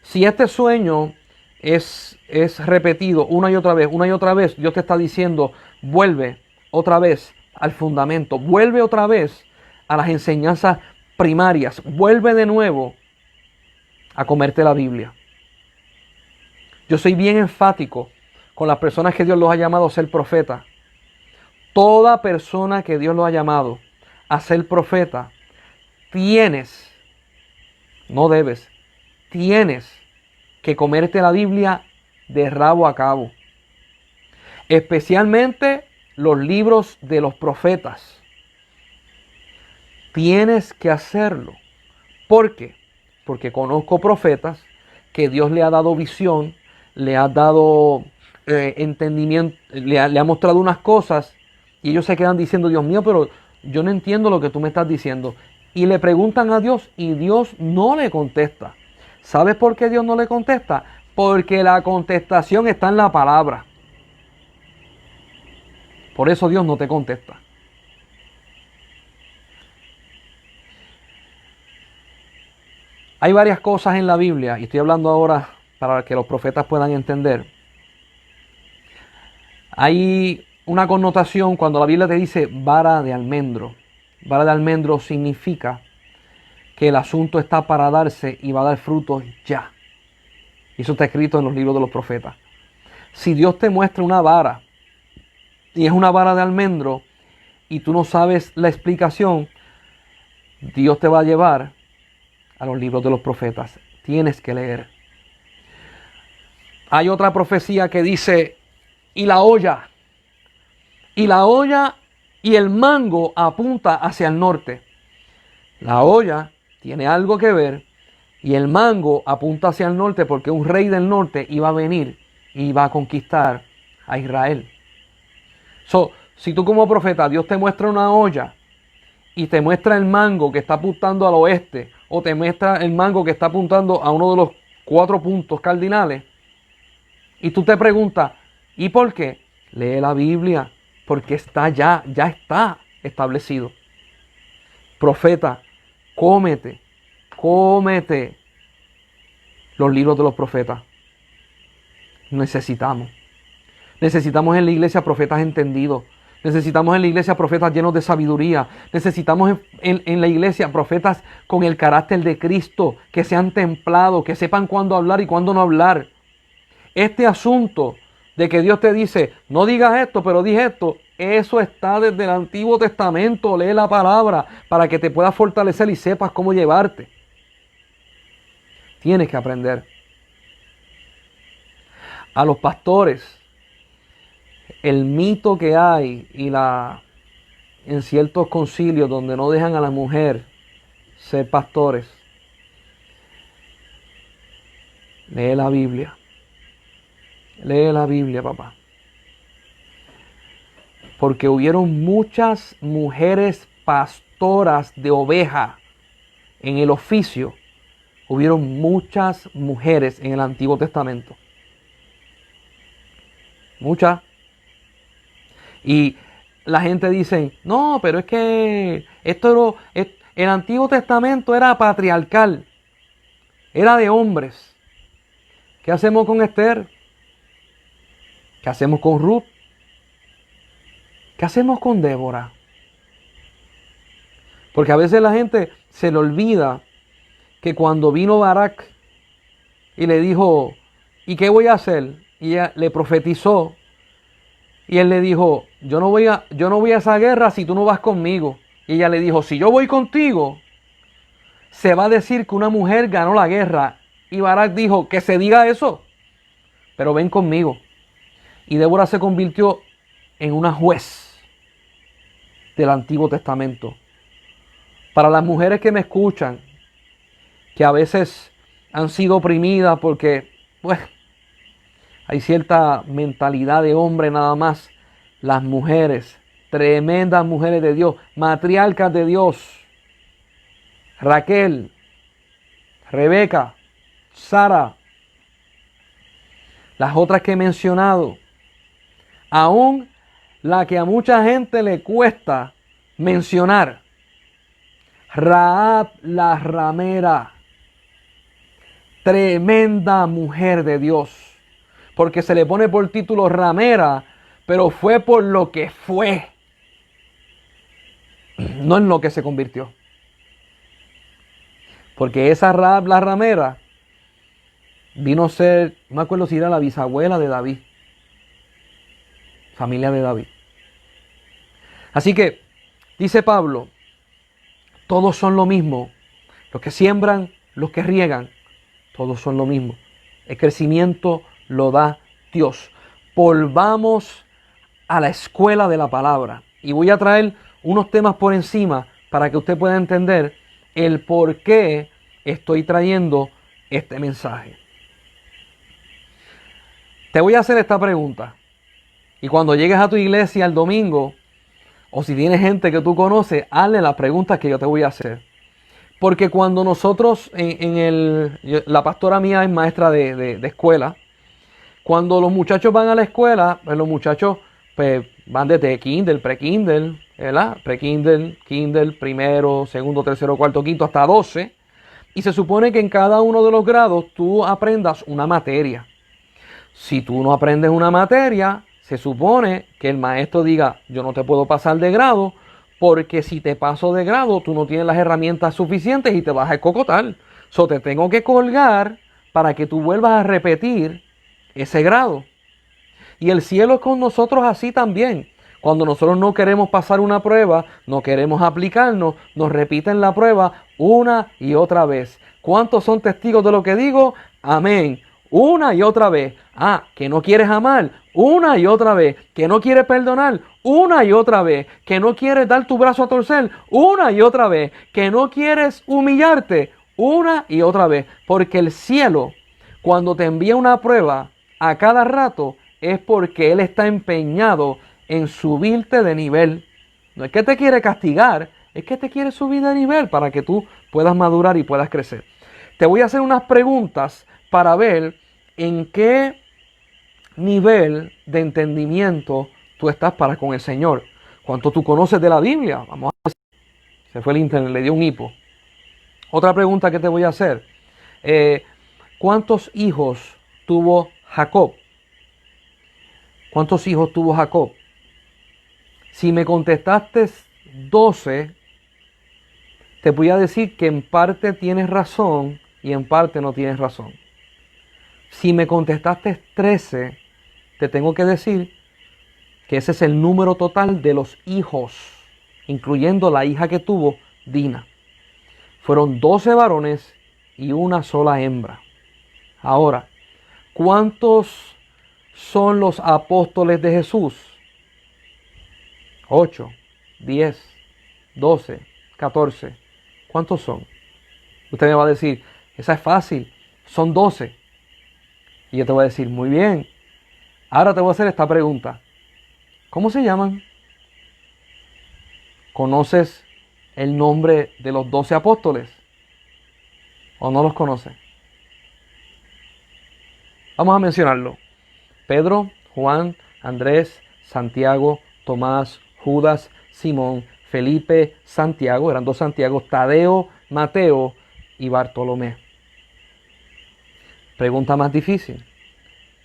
Si este sueño es repetido una y otra vez, Dios te está diciendo, vuelve otra vez al fundamento, vuelve otra vez a las enseñanzas primarias, vuelve de nuevo a comerte la Biblia. Yo soy bien enfático con las personas que Dios los ha llamado a ser profeta. Toda persona que Dios los ha llamado a ser profeta tienes, no debes, tienes que comerte la Biblia de rabo a cabo. Especialmente los libros de los profetas. Tienes que hacerlo. ¿Por qué? Porque conozco profetas que Dios le ha dado visión, le ha dado entendimiento, le ha mostrado unas cosas y ellos se quedan diciendo, Dios mío, pero yo no entiendo lo que tú me estás diciendo. Y le preguntan a Dios y Dios no le contesta. ¿Sabes por qué Dios no le contesta? Porque la contestación está en la palabra. Por eso Dios no te contesta. Hay varias cosas en la Biblia, y estoy hablando ahora para que los profetas puedan entender. Hay una connotación cuando la Biblia te dice vara de almendro. Vara de almendro significa que el asunto está para darse y va a dar frutos ya. Y eso está escrito en los libros de los profetas. Si Dios te muestra una vara, y es una vara de almendro, y tú no sabes la explicación, Dios te va a llevar a los libros de los profetas. Tienes que leer. Hay otra profecía que dice, y la olla y el mango apunta hacia el norte. La olla tiene algo que ver y el mango apunta hacia el norte porque un rey del norte iba a venir y iba a conquistar a Israel. Si tú como profeta, Dios te muestra una olla y te muestra el mango que está apuntando al oeste, o te muestra el mango que está apuntando a uno de los 4 puntos cardinales, y tú te preguntas, ¿y por qué? Lee la Biblia, porque ya está establecido. Profeta, cómete los libros de los profetas. Necesitamos en la iglesia profetas entendidos. Necesitamos en la iglesia profetas llenos de sabiduría. Necesitamos en la iglesia profetas con el carácter de Cristo, que sean templados, que sepan cuándo hablar y cuándo no hablar. Este asunto de que Dios te dice, no digas esto, pero di esto, eso está desde el Antiguo Testamento. Lee la palabra para que te puedas fortalecer y sepas cómo llevarte. Tienes que aprender. A los pastores, el mito que hay en ciertos concilios donde no dejan a la mujer ser pastores. Lee la Biblia. Lee la Biblia, papá. Porque hubieron muchas mujeres pastoras de oveja en el oficio. Hubieron muchas mujeres en el Antiguo Testamento. Muchas. Y la gente dice, no, pero es que el Antiguo Testamento era patriarcal, era de hombres. ¿Qué hacemos con Esther? ¿Qué hacemos con Ruth? ¿Qué hacemos con Débora? Porque a veces la gente se le olvida que cuando vino Barak y le dijo, ¿y qué voy a hacer? Y ella le profetizó. Y él le dijo, yo no voy a esa guerra si tú no vas conmigo. Y ella le dijo, si yo voy contigo, se va a decir que una mujer ganó la guerra. Y Barak dijo, que se diga eso, pero ven conmigo. Y Débora se convirtió en una juez del Antiguo Testamento. Para las mujeres que me escuchan, que a veces han sido oprimidas porque, pues, hay cierta mentalidad de hombre nada más. Las mujeres, tremendas mujeres de Dios, matriarcas de Dios. Raquel, Rebeca, Sara, las otras que he mencionado. Aún la que a mucha gente le cuesta mencionar. Rahab la ramera. Tremenda mujer de Dios. Porque se le pone por título ramera, pero fue por lo que fue, no en lo que se convirtió. Porque esa Rahab la ramera vino a ser, no me acuerdo si era la bisabuela de David, familia de David. Así que, dice Pablo, Todos son lo mismo. Los que siembran, los que riegan, todos son lo mismo. El crecimiento lo da Dios. Volvamos a la escuela de la palabra. Y voy a traer unos temas por encima para que usted pueda entender el por qué estoy trayendo este mensaje. Te voy a hacer esta pregunta. Y cuando llegues a tu iglesia el domingo, o si tienes gente que tú conoces, hazle las preguntas que yo te voy a hacer. Porque cuando nosotros, la pastora mía es maestra de escuela, cuando los muchachos van a la escuela, pues los muchachos pues, van desde Kindle, pre-Kindle, ¿verdad? Pre-Kindle, Kindle, primero, segundo, tercero, cuarto, quinto, hasta 12. Y se supone que en cada uno de los grados tú aprendas una materia. Si tú no aprendes una materia, se supone que el maestro diga, yo no te puedo pasar de grado, porque si te paso de grado, tú no tienes las herramientas suficientes y te vas a escocotar. So, te tengo que colgar para que tú vuelvas a repetir ese grado. Y el cielo es con nosotros así también. Cuando nosotros no queremos pasar una prueba, no queremos aplicarnos, nos repiten la prueba una y otra vez. ¿Cuántos son testigos de lo que digo? Amén. Una y otra vez. Ah, que no quieres amar. Una y otra vez. Que no quieres perdonar. Una y otra vez. Que no quieres dar tu brazo a torcer. Una y otra vez. Que no quieres humillarte. Una y otra vez. Porque el cielo, cuando te envía una prueba a cada rato, es porque Él está empeñado en subirte de nivel. No es que te quiere castigar, es que te quiere subir de nivel para que tú puedas madurar y puedas crecer. Te voy a hacer unas preguntas para ver en qué nivel de entendimiento tú estás para con el Señor. ¿Cuánto tú conoces de la Biblia? Vamos a ver. Se fue el internet, le dio un hipo. Otra pregunta que te voy a hacer. ¿Cuántos hijos tuvo Jacob? ¿Cuántos hijos tuvo Jacob? Si me contestaste 12, te voy a decir que en parte tienes razón y en parte no tienes razón. Si me contestaste 13, te tengo que decir que ese es el número total de los hijos, incluyendo la hija que tuvo Dina. Fueron 12 varones y una sola hembra. Ahora, ¿cuántos son los apóstoles de Jesús? 8, 10, 12, 14. ¿Cuántos son? Usted me va a decir, esa es fácil, son 12. Y yo te voy a decir, muy bien. Ahora te voy a hacer esta pregunta. ¿Cómo se llaman? ¿Conoces el nombre de los 12 apóstoles? ¿O no los conoces? Vamos a mencionarlo. Pedro, Juan, Andrés, Santiago, Tomás, Judas, Simón, Felipe, Santiago, eran 2 Santiagos, Tadeo, Mateo y Bartolomé. Pregunta más difícil.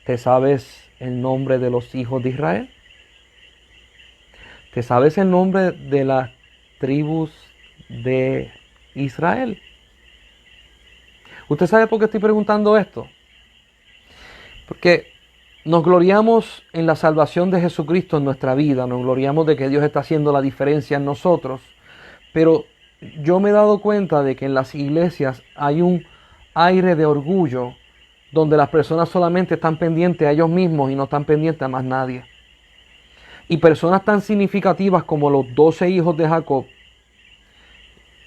¿Te sabes el nombre de los hijos de Israel? ¿Te sabes el nombre de las tribus de Israel? ¿Usted sabe por qué estoy preguntando esto? Porque nos gloriamos en la salvación de Jesucristo en nuestra vida, nos gloriamos de que Dios está haciendo la diferencia en nosotros, pero yo me he dado cuenta de que en las iglesias hay un aire de orgullo donde las personas solamente están pendientes a ellos mismos y no están pendientes a más nadie. Y personas tan significativas como los 12 hijos de Jacob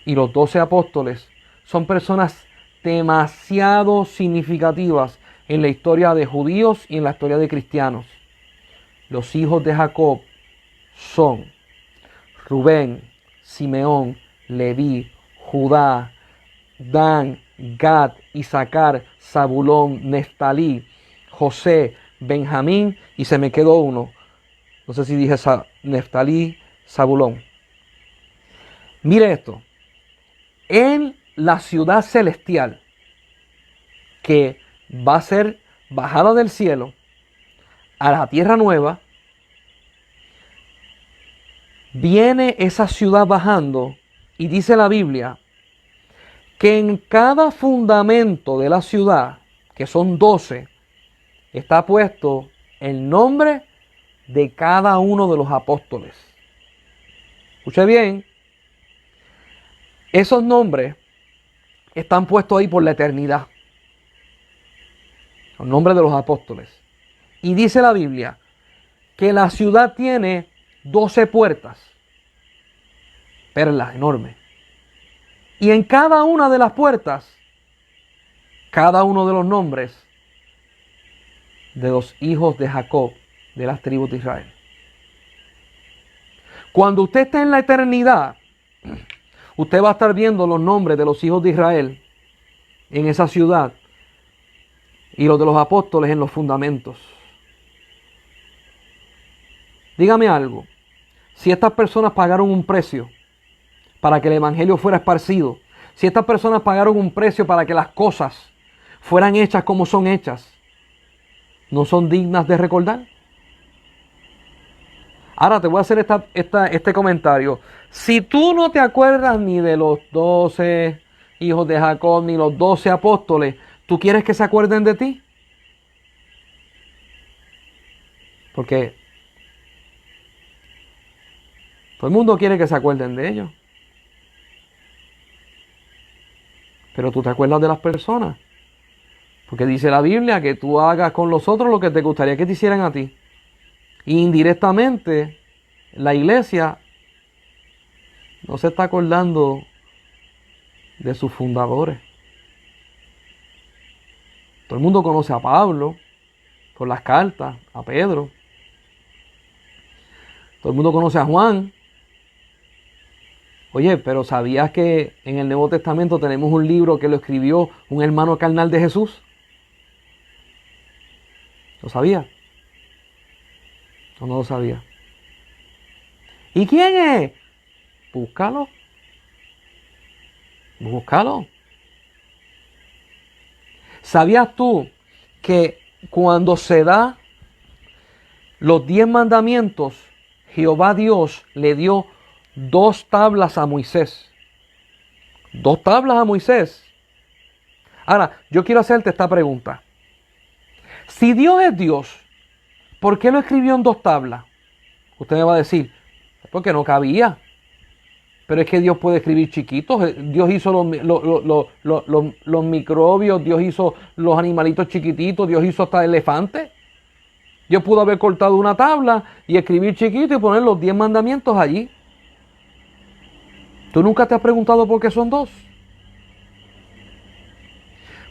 y los 12 apóstoles son personas demasiado significativas en la historia de judíos y en la historia de cristianos. Los hijos de Jacob son Rubén, Simeón, Leví, Judá, Dan, Gad, Isaacar, Zabulón, Neftalí, José, Benjamín y se me quedó uno. No sé si dije Neftalí, Zabulón. Mire esto. En la ciudad celestial que va a ser bajada del cielo a la tierra nueva, viene esa ciudad bajando y dice la Biblia que en cada fundamento de la ciudad, que son 12, está puesto el nombre de cada uno de los apóstoles. Escuche bien, Esos nombres están puestos ahí por la eternidad. Los nombres de los apóstoles. Y dice la Biblia que la ciudad tiene 12 puertas. Perlas enormes. Y en cada una de las puertas, cada uno de los nombres de los hijos de Jacob, de las tribus de Israel. Cuando usted esté en la eternidad, usted va a estar viendo los nombres de los hijos de Israel en esa ciudad y los de los apóstoles en los fundamentos. Dígame algo, si estas personas pagaron un precio para que el evangelio fuera esparcido, si estas personas pagaron un precio para que las cosas fueran hechas como son hechas, ¿no son dignas de recordar? Ahora te voy a hacer este comentario. Si tú no te acuerdas ni de los 12 hijos de Jacob, ni los 12 apóstoles, ¿tú quieres que se acuerden de ti? Porque todo el mundo quiere que se acuerden de ellos. Pero tú te acuerdas de las personas. Porque dice la Biblia que tú hagas con los otros lo que te gustaría que te hicieran a ti. Y indirectamente, la iglesia no se está acordando de sus fundadores. Todo el mundo conoce a Pablo por las cartas, a Pedro. Todo el mundo conoce a Juan. Oye, pero ¿sabías que en el Nuevo Testamento tenemos un libro que lo escribió un hermano carnal de Jesús? ¿Lo sabía? ¿O no lo sabía? ¿Y quién es? Búscalo. Búscalo. ¿Sabías tú que cuando se da los 10 mandamientos, Jehová Dios le dio 2 tablas a Moisés? 2 tablas a Moisés. Ahora, yo quiero hacerte esta pregunta. Si Dios es Dios, ¿por qué lo escribió en 2 tablas? Usted me va a decir, porque no cabía. Pero es que Dios puede escribir chiquitos. Dios hizo los microbios, Dios hizo los animalitos chiquititos, Dios hizo hasta elefantes. Dios pudo haber cortado una tabla y escribir chiquito y poner los 10 mandamientos allí. ¿Tú nunca te has preguntado por qué son 2?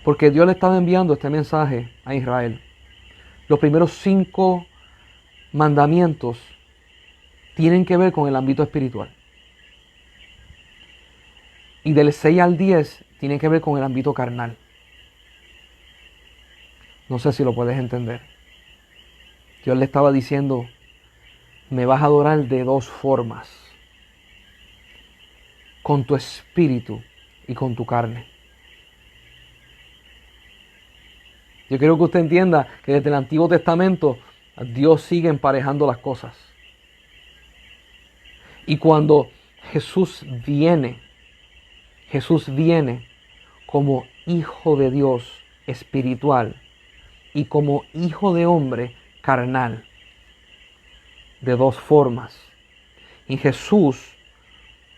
Porque Dios le estaba enviando este mensaje a Israel. Los primeros 5 mandamientos tienen que ver con el ámbito espiritual. Y del 6 al 10 tienen que ver con el ámbito carnal. No sé si lo puedes entender. Dios le estaba diciendo, me vas a adorar de 2 formas. Con tu espíritu y con tu carne. Yo quiero que usted entienda que desde el Antiguo Testamento Dios sigue emparejando las cosas. Y cuando Jesús viene como Hijo de Dios espiritual y como Hijo de hombre carnal, de 2 formas. Y Jesús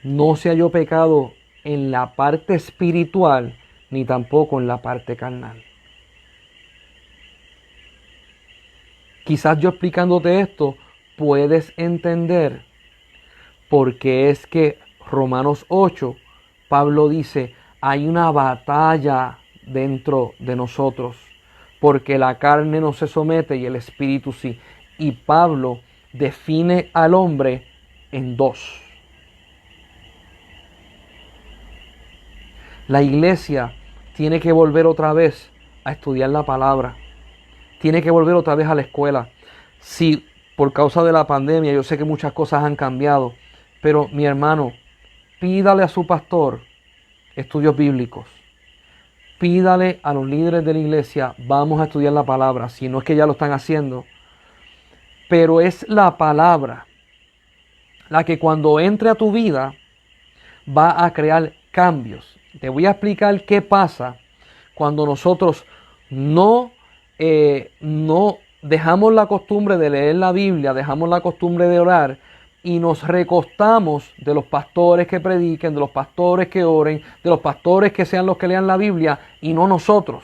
no se halló pecado en la parte espiritual ni tampoco en la parte carnal. Quizás yo explicándote esto puedes entender por qué es que Romanos 8, Pablo dice, hay una batalla dentro de nosotros, porque la carne no se somete y el espíritu sí. Y Pablo define al hombre en 2. La iglesia tiene que volver otra vez a estudiar la palabra. Tiene que volver otra vez a la escuela. Sí, por causa de la pandemia, yo sé que muchas cosas han cambiado. Pero mi hermano, pídale a su pastor estudios bíblicos. Pídale a los líderes de la iglesia, vamos a estudiar la palabra. Si no es que ya lo están haciendo. Pero es la palabra la que cuando entre a tu vida va a crear cambios. Te voy a explicar qué pasa cuando nosotros no dejamos la costumbre de leer la Biblia, dejamos la costumbre de orar y nos recostamos de los pastores que prediquen, de los pastores que oren, de los pastores que sean los que lean la Biblia y no nosotros.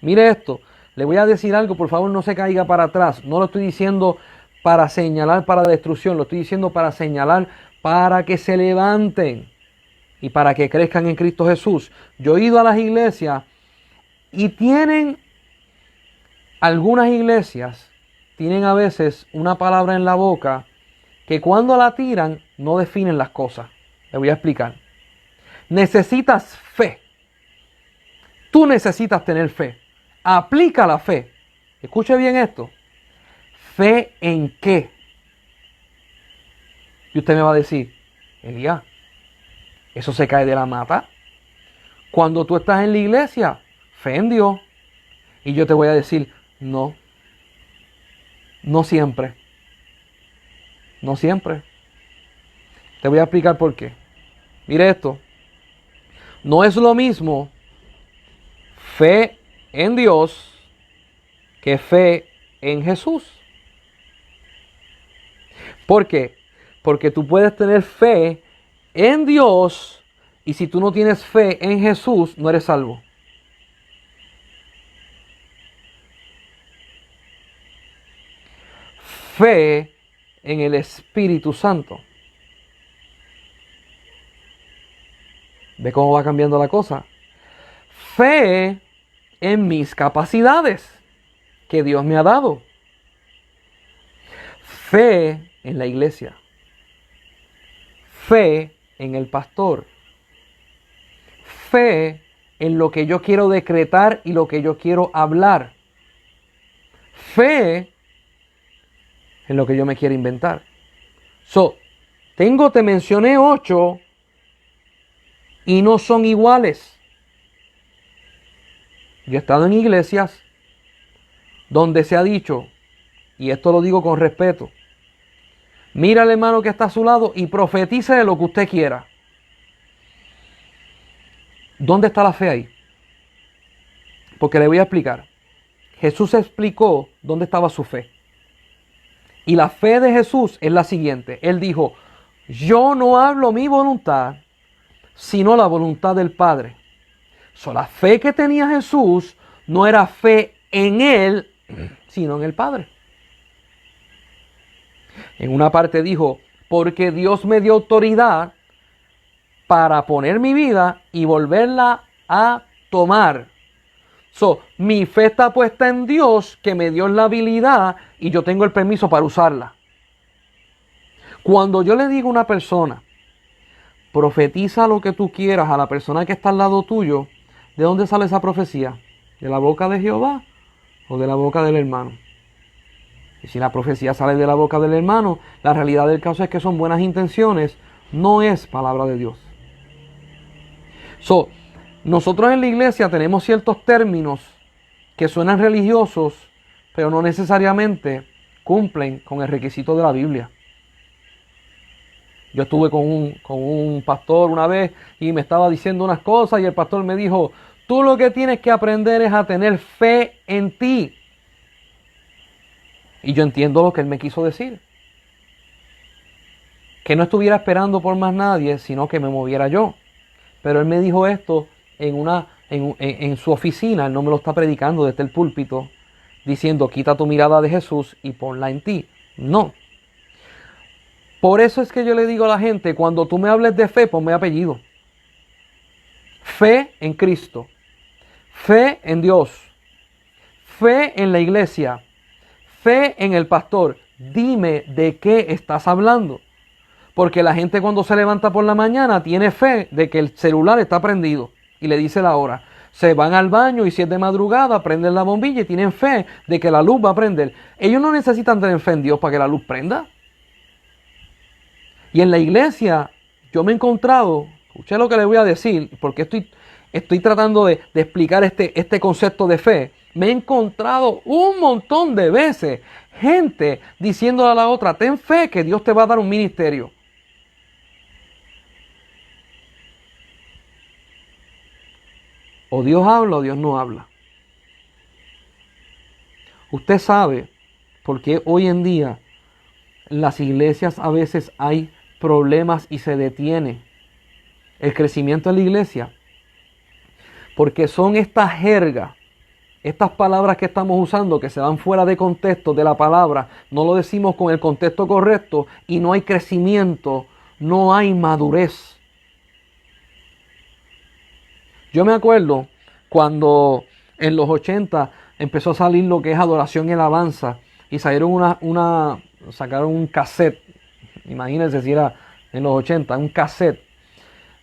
Mire esto, le voy a decir algo, por favor no se caiga para atrás. No lo estoy diciendo para señalar para destrucción, lo estoy diciendo para señalar para que se levanten y para que crezcan en Cristo Jesús. Yo he ido a las iglesias y algunas iglesias tienen a veces una palabra en la boca que cuando la tiran no definen las cosas. Le voy a explicar. Necesitas fe. Tú necesitas tener fe. Aplica la fe. Escuche bien esto. ¿Fe en qué? Y usted me va a decir, Elías, eso se cae de la mata. Cuando tú estás en la iglesia, fe en Dios. Y yo te voy a decir, no. No siempre. No siempre. Te voy a explicar por qué. Mire esto. No es lo mismo fe en Dios que fe en Jesús. ¿Por qué? Porque tú puedes tener fe en Dios y si tú no tienes fe en Jesús, no eres salvo. Fe en el Espíritu Santo. ¿Ve cómo va cambiando la cosa? Fe en mis capacidades que Dios me ha dado. Fe en la iglesia. Fe en el pastor. Fe en lo que yo quiero decretar y lo que yo quiero hablar. Fe en lo que yo me quiero inventar. Te mencioné 8 y no son iguales. Yo he estado en iglesias donde se ha dicho, y esto lo digo con respeto, mira al hermano que está a su lado y profetice de lo que usted quiera. ¿Dónde está la fe ahí? Porque le voy a explicar. Jesús explicó dónde estaba su fe. Y la fe de Jesús es la siguiente. Él dijo, yo no hablo mi voluntad, sino la voluntad del Padre. La fe que tenía Jesús no era fe en Él, sino en el Padre. En una parte dijo, porque Dios me dio autoridad para poner mi vida y volverla a tomar. Mi fe está puesta en Dios que me dio la habilidad y yo tengo el permiso para usarla. Cuando yo le digo a una persona, profetiza lo que tú quieras a la persona que está al lado tuyo, ¿de dónde sale esa profecía? ¿De la boca de Jehová o de la boca del hermano? Y si la profecía sale de la boca del hermano, la realidad del caso es que son buenas intenciones, no es palabra de Dios. Nosotros en la iglesia tenemos ciertos términos que suenan religiosos, pero no necesariamente cumplen con el requisito de la Biblia. Yo estuve con un pastor una vez y me estaba diciendo unas cosas y el pastor me dijo, tú lo que tienes que aprender es a tener fe en ti. Y yo entiendo lo que él me quiso decir. Que no estuviera esperando por más nadie, sino que me moviera yo. Pero él me dijo esto en su oficina, él no me lo está predicando desde el púlpito, diciendo, quita tu mirada de Jesús y ponla en ti. No. Por eso es que yo le digo a la gente, cuando tú me hables de fe, ponme apellido. Fe en Cristo. Fe en Dios. Fe en la iglesia. Fe en el pastor. Dime de qué estás hablando. Porque la gente cuando se levanta por la mañana tiene fe de que el celular está prendido y le dice la hora. Se van al baño y si es de madrugada prenden la bombilla y tienen fe de que la luz va a prender. Ellos no necesitan tener fe en Dios para que la luz prenda. Y en la iglesia yo me he encontrado, escuché lo que le voy a decir, porque estoy tratando de explicar este concepto de fe. Me he encontrado un montón de veces gente diciéndole a la otra, ten fe que Dios te va a dar un ministerio. O Dios habla o Dios no habla. Usted sabe por qué hoy en día las iglesias a veces hay problemas y se detiene el crecimiento de la iglesia? Porque son estas jergas, estas palabras que estamos usando que se van fuera de contexto de la palabra, no lo decimos con el contexto correcto y no hay crecimiento, no hay madurez. Yo me acuerdo cuando en los 80 empezó a salir lo que es adoración y alabanza y salieron sacaron un cassette, imagínense si era en los 80, un cassette,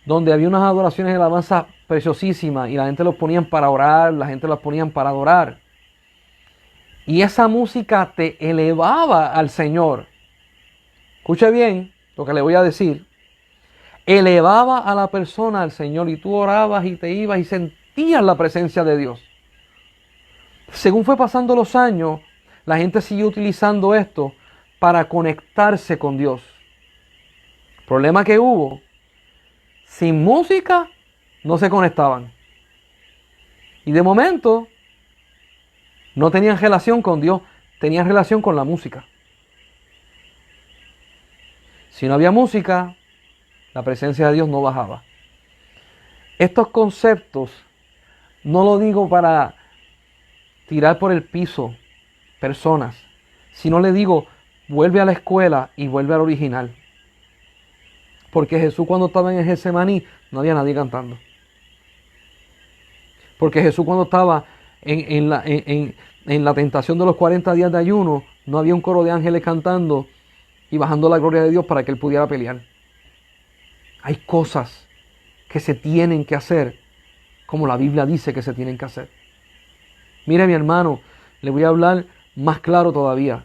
donde había unas adoraciones y alabanza preciosísimas y la gente los ponían para orar, la gente los ponían para adorar. Y esa música te elevaba al Señor. Escuche bien lo que le voy a decir. Elevaba a la persona al Señor y tú orabas y te ibas y sentías la presencia de Dios. Según fue pasando los años, la gente siguió utilizando esto para conectarse con Dios. El problema que hubo, sin música no se conectaban. Y de momento no tenían relación con Dios, tenían relación con la música. Si no había música, la presencia de Dios no bajaba. Estos conceptos no lo digo para tirar por el piso personas, sino le digo, vuelve a la escuela y vuelve al original. Porque Jesús cuando estaba en el Getsemaní no había nadie cantando. Porque Jesús cuando estaba en la tentación de los 40 días de ayuno, no había un coro de ángeles cantando y bajando la gloria de Dios para que él pudiera pelear. Hay cosas que se tienen que hacer como la Biblia dice que se tienen que hacer. Mire mi hermano, le voy a hablar más claro todavía.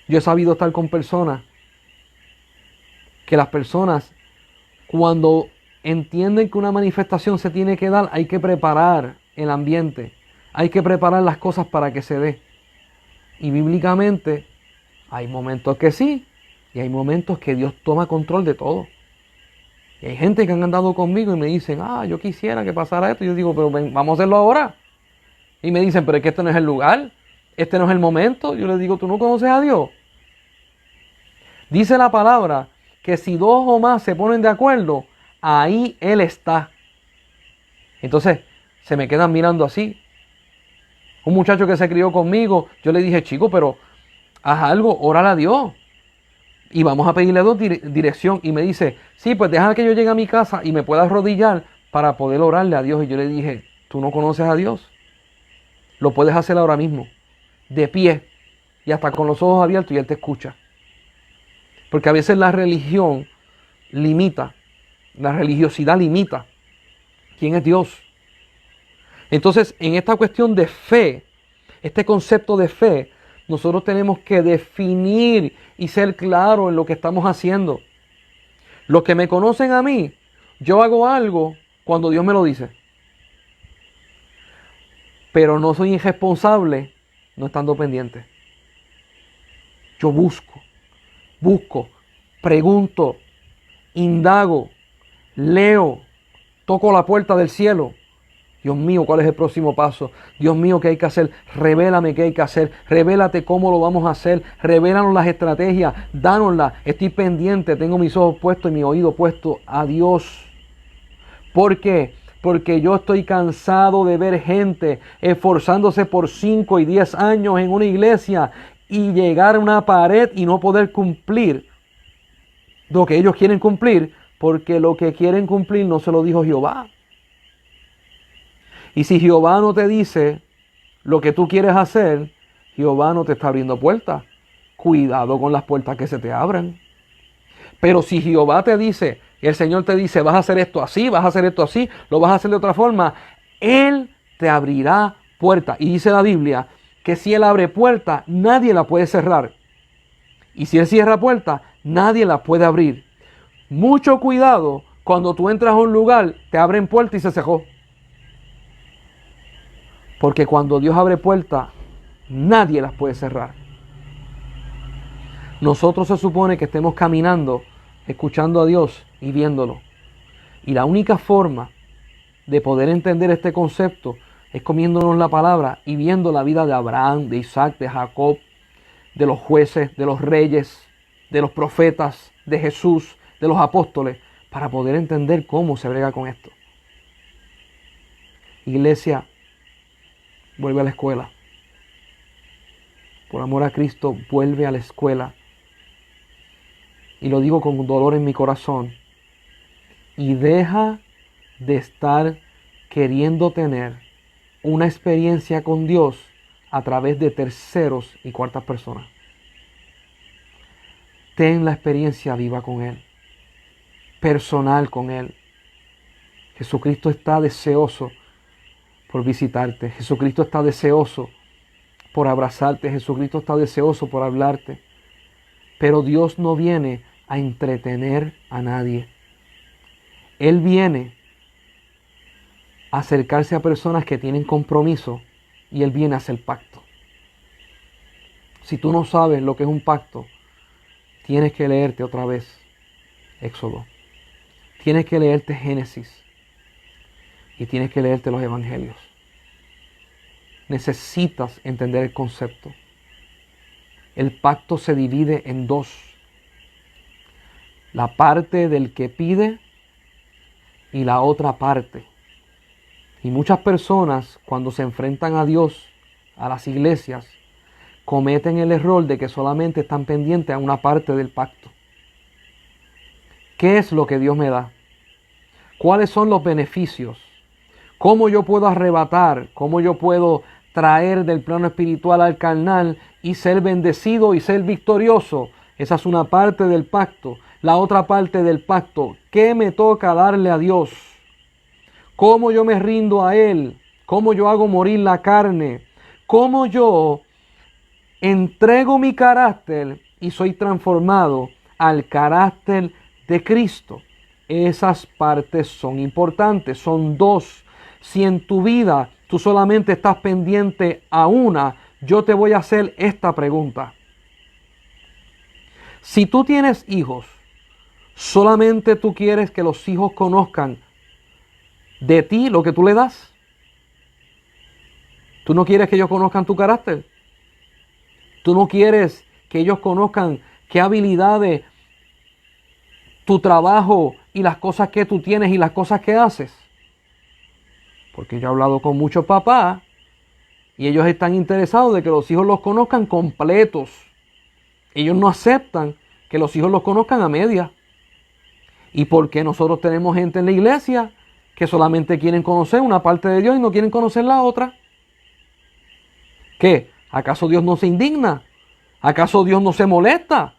Yo he sabido estar con personas que las personas cuando entienden que una manifestación se tiene que dar, hay que preparar el ambiente, hay que preparar las cosas para que se dé. Y bíblicamente hay momentos que sí y hay momentos que Dios toma control de todo. Y hay gente que han andado conmigo y me dicen, yo quisiera que pasara esto. Y yo digo, pero ven, vamos a hacerlo ahora. Y me dicen, pero es que este no es el lugar, este no es el momento. Yo les digo, ¿tú no conoces a Dios? Dice la palabra que si dos o más se ponen de acuerdo, ahí Él está. Entonces, se me quedan mirando así. Un muchacho que se crió conmigo, yo le dije, chico, pero haz algo, órale a Dios. Y vamos a pedirle dirección. Y me dice, sí, pues deja que yo llegue a mi casa y me pueda arrodillar para poder orarle a Dios. Y yo le dije, ¿tú no conoces a Dios? Lo puedes hacer ahora mismo, de pie, y hasta con los ojos abiertos y Él te escucha. Porque a veces la religión limita, la religiosidad limita quién es Dios. Entonces, en esta cuestión de fe, este concepto de fe, nosotros tenemos que definir y ser claros en lo que estamos haciendo. Los que me conocen a mí, yo hago algo cuando Dios me lo dice. Pero no soy irresponsable no estando pendiente. Yo busco, pregunto, indago, leo, toco la puerta del cielo. Dios mío, ¿cuál es el próximo paso? Dios mío, ¿qué hay que hacer? Revélame qué hay que hacer. Revélate cómo lo vamos a hacer. Revélanos las estrategias. Dánoslas. Estoy pendiente. Tengo mis ojos puestos y mi oído puesto a Dios. ¿Por qué? Porque yo estoy cansado de ver gente esforzándose por 5 y 10 años en una iglesia y llegar a una pared y no poder cumplir lo que ellos quieren cumplir, porque lo que quieren cumplir no se lo dijo Jehová. Y si Jehová no te dice lo que tú quieres hacer, Jehová no te está abriendo puertas. Cuidado con las puertas que se te abran. Pero si Jehová te dice, el Señor te dice, vas a hacer esto así, vas a hacer esto así, lo vas a hacer de otra forma, Él te abrirá puertas. Y dice la Biblia que si Él abre puertas, nadie la puede cerrar. Y si Él cierra puertas, nadie la puede abrir. Mucho cuidado cuando tú entras a un lugar, te abren puertas y se cerró. Porque cuando Dios abre puertas, nadie las puede cerrar. Nosotros se supone que estemos caminando, escuchando a Dios y viéndolo. Y la única forma de poder entender este concepto es comiéndonos la palabra y viendo la vida de Abraham, de Isaac, de Jacob, de los jueces, de los reyes, de los profetas, de Jesús, de los apóstoles, para poder entender cómo se brega con esto. Iglesia, vuelve a la escuela. Por amor a Cristo, vuelve a la escuela. Y lo digo con dolor en mi corazón. Y deja de estar queriendo tener una experiencia con Dios a través de terceros y cuartas personas. Ten la experiencia viva con Él, personal con Él. Jesucristo está deseoso por visitarte. Jesucristo está deseoso por abrazarte. Jesucristo está deseoso por hablarte. Pero Dios no viene a entretener a nadie. Él viene a acercarse a personas que tienen compromiso y Él viene a hacer pacto. Si tú no sabes lo que es un pacto, tienes que leerte otra vez Éxodo. Tienes que leerte Génesis. Y tienes que leerte los evangelios. Necesitas entender el concepto. El pacto se divide en dos. La parte del que pide y la otra parte. Y muchas personas, cuando se enfrentan a Dios, a las iglesias, cometen el error de que solamente están pendientes a una parte del pacto. ¿Qué es lo que Dios me da? ¿Cuáles son los beneficios? ¿Cómo yo puedo arrebatar? ¿Cómo yo puedo traer del plano espiritual al carnal y ser bendecido y ser victorioso? Esa es una parte del pacto. La otra parte del pacto, ¿qué me toca darle a Dios? ¿Cómo yo me rindo a Él? ¿Cómo yo hago morir la carne? ¿Cómo yo entrego mi carácter y soy transformado al carácter de Cristo? Esas partes son importantes, son dos. Si en tu vida tú solamente estás pendiente a una, yo te voy a hacer esta pregunta. Si tú tienes hijos, ¿solamente tú quieres que los hijos conozcan de ti lo que tú le das? ¿Tú no quieres que ellos conozcan tu carácter? ¿Tú no quieres que ellos conozcan qué habilidades, tu trabajo y las cosas que tú tienes y las cosas que haces? Porque yo he hablado con muchos papás y ellos están interesados de que los hijos los conozcan completos. Ellos no aceptan que los hijos los conozcan a media. ¿Y por qué nosotros tenemos gente en la iglesia que solamente quieren conocer una parte de Dios y no quieren conocer la otra? ¿Qué? ¿Acaso Dios no se indigna? ¿Acaso Dios no se molesta?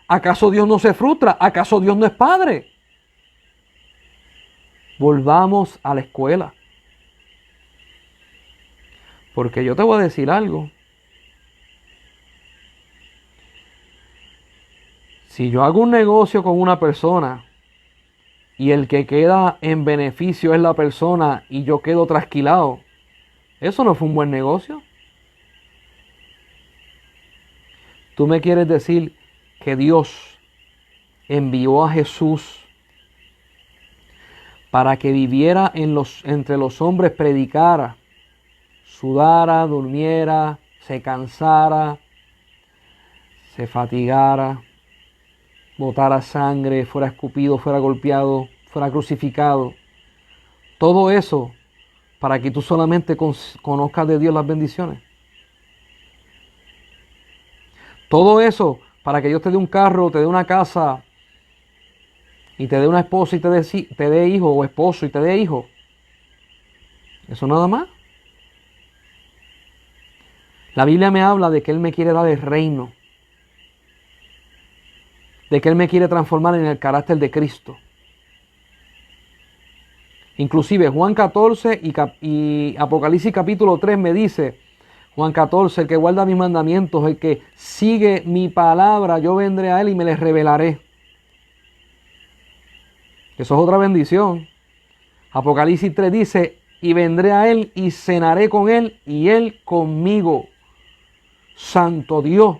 ¿Acaso Dios no se frustra? ¿Acaso Dios no es padre? Volvamos a la escuela. Porque yo te voy a decir algo. Si yo hago un negocio con una persona y el que queda en beneficio es la persona y yo quedo trasquilado, eso no fue un buen negocio. Tú me quieres decir que Dios envió a Jesús para que viviera entre los hombres, predicara, sudara, durmiera, se cansara, se fatigara, botara sangre, fuera escupido, fuera golpeado, fuera crucificado. Todo eso para que tú solamente conozcas de Dios las bendiciones. Todo eso para que Dios te dé un carro, te dé una casa y te dé una esposa y te dé hijo, o esposo y te dé hijo. ¿Eso nada más? La Biblia me habla de que Él me quiere dar el reino, de que Él me quiere transformar en el carácter de Cristo. Inclusive Juan 14 y Apocalipsis capítulo 3 me dice, Juan 14, el que guarda mis mandamientos, el que sigue mi palabra, yo vendré a Él y me les revelaré. Eso es otra bendición. Apocalipsis 3 dice, y vendré a Él y cenaré con Él y Él conmigo. Santo Dios.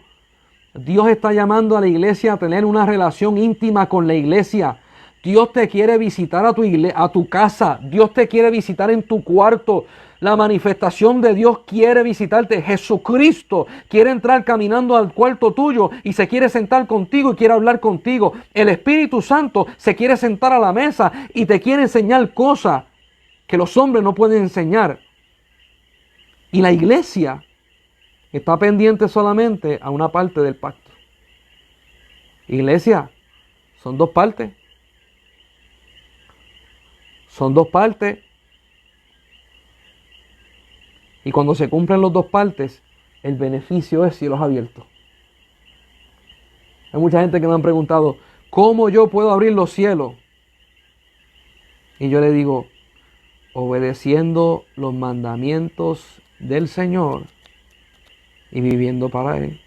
Dios está llamando a la iglesia a tener una relación íntima con la iglesia. Dios te quiere visitar a tu casa. Dios te quiere visitar en tu cuarto. La manifestación de Dios quiere visitarte. Jesucristo quiere entrar caminando al cuarto tuyo y se quiere sentar contigo y quiere hablar contigo. El Espíritu Santo se quiere sentar a la mesa y te quiere enseñar cosas que los hombres no pueden enseñar. Y la iglesia está pendiente solamente a una parte del pacto. Iglesia, son dos partes. Son dos partes. Y cuando se cumplen las dos partes, el beneficio es cielos abiertos. Hay mucha gente que me han preguntado, ¿cómo yo puedo abrir los cielos? Y yo le digo, obedeciendo los mandamientos del Señor y viviendo para Él.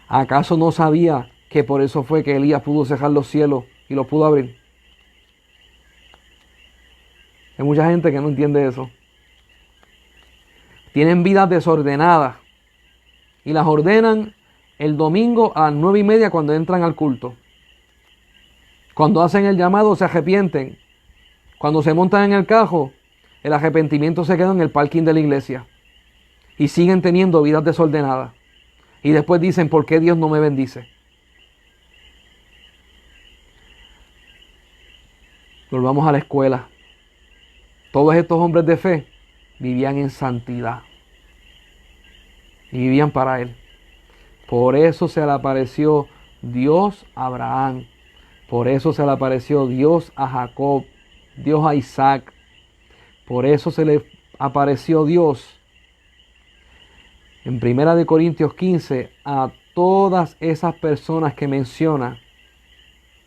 ¿Acaso no sabía que por eso fue que Elías pudo cerrar los cielos y los pudo abrir? Hay mucha gente que no entiende eso. Tienen vidas desordenadas y las ordenan el domingo a las 9:30 cuando entran al culto. Cuando hacen el llamado se arrepienten. Cuando se montan en el carro, el arrepentimiento se queda en el parking de la iglesia. Y siguen teniendo vidas desordenadas. Y después dicen, ¿por qué Dios no me bendice? Volvamos a la escuela. Todos estos hombres de fe vivían en santidad. Y vivían para Él. Por eso se le apareció Dios a Abraham. Por eso se le apareció Dios a Jacob. Dios a Isaac. Por eso se le apareció Dios en 1 Corintios 15 a todas esas personas que menciona.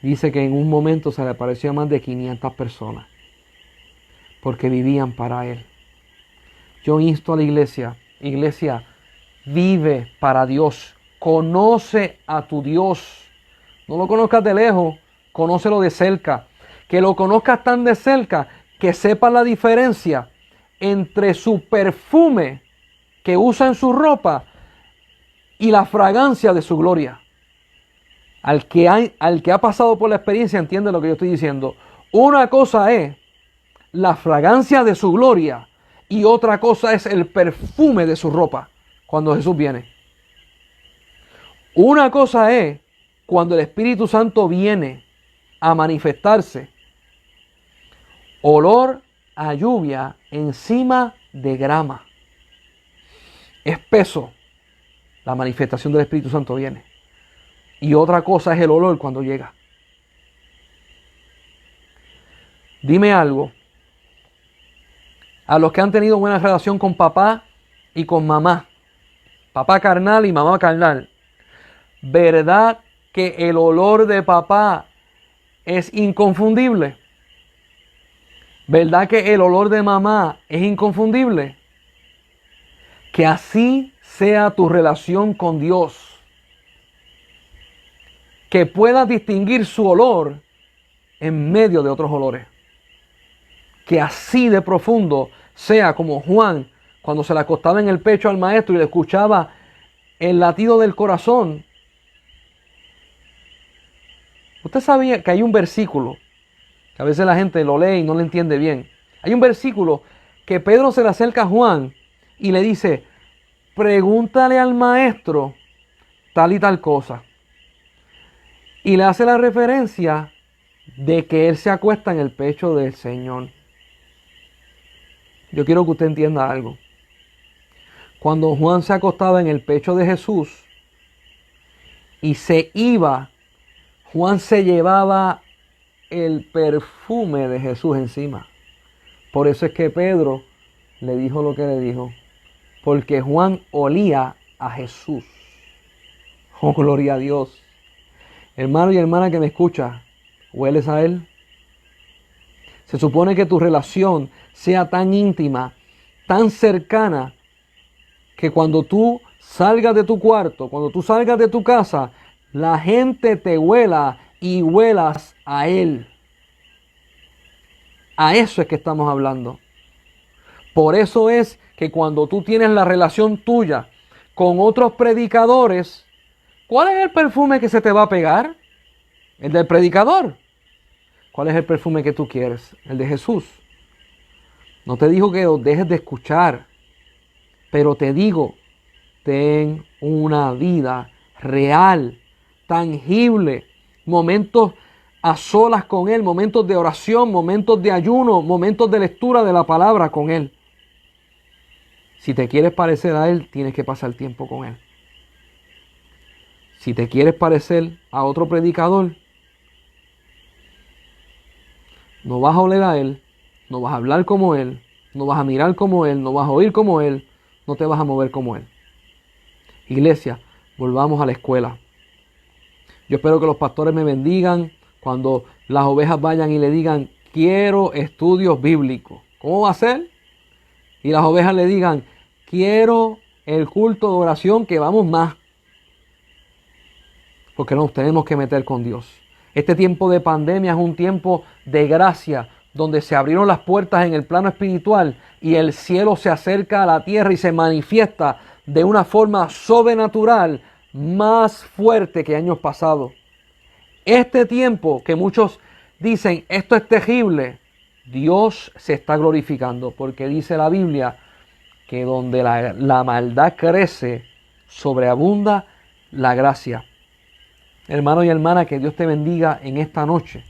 Dice que en un momento se le apareció a más de 500 personas. Porque vivían para Él. Yo insto a la iglesia. Iglesia, vive para Dios. Conoce a tu Dios. No lo conozcas de lejos. Conócelo de cerca. Que lo conozcas tan de cerca que sepas la diferencia entre su perfume que usa en su ropa y la fragancia de su gloria. Al que ha pasado por la experiencia entiende lo que yo estoy diciendo. Una cosa es la fragancia de su gloria y otra cosa es el perfume de su ropa cuando Jesús viene. Una cosa es cuando el Espíritu Santo viene a manifestarse. Olor a lluvia encima de grama. Espeso. La manifestación del Espíritu Santo viene. Y otra cosa es el olor cuando llega. Dime algo. A los que han tenido buena relación con papá y con mamá. Papá carnal y mamá carnal. ¿Verdad que el olor de papá es inconfundible? ¿Verdad que el olor de mamá es inconfundible? Que así sea tu relación con Dios. Que puedas distinguir su olor en medio de otros olores. Que así de profundo sea como Juan, cuando se le acostaba en el pecho al maestro y le escuchaba el latido del corazón. Usted sabía que hay un versículo, que a veces la gente lo lee y no lo entiende bien. Hay un versículo que Pedro se le acerca a Juan y le dice, pregúntale al maestro tal y tal cosa. Y le hace la referencia de que él se acuesta en el pecho del Señor. Yo quiero que usted entienda algo. Cuando Juan se acostaba en el pecho de Jesús y se iba, Juan se llevaba el perfume de Jesús encima. Por eso es que Pedro le dijo lo que le dijo. Porque Juan olía a Jesús. Oh, gloria a Dios. Hermano y hermana que me escucha, ¿hueles a Él? Se supone que tu relación sea tan íntima, tan cercana, que cuando tú salgas de tu cuarto, cuando tú salgas de tu casa, la gente te huela y huelas a Él. A eso es que estamos hablando. Por eso es que cuando tú tienes la relación tuya con otros predicadores, ¿cuál es el perfume que se te va a pegar? El del predicador. ¿Cuál es el perfume que tú quieres? El de Jesús. No te digo que los dejes de escuchar, pero te digo, ten una vida real, tangible, momentos a solas con Él, momentos de oración, momentos de ayuno, momentos de lectura de la palabra con Él. Si te quieres parecer a Él, tienes que pasar tiempo con Él. Si te quieres parecer a otro predicador, no vas a oler a Él, no vas a hablar como Él, no vas a mirar como Él, no vas a oír como Él, no te vas a mover como Él. Iglesia, volvamos a la escuela. Yo espero que los pastores me bendigan cuando las ovejas vayan y le digan, quiero estudios bíblicos. ¿Cómo va a ser? Y las ovejas le digan, quiero el culto de oración, que vamos más. Porque nos tenemos que meter con Dios. Este tiempo de pandemia es un tiempo de gracia, donde se abrieron las puertas en el plano espiritual y el cielo se acerca a la tierra y se manifiesta de una forma sobrenatural más fuerte que años pasados. Este tiempo que muchos dicen, esto es terrible, Dios se está glorificando, porque dice la Biblia que donde la maldad crece, sobreabunda la gracia. Hermano y hermana, que Dios te bendiga en esta noche.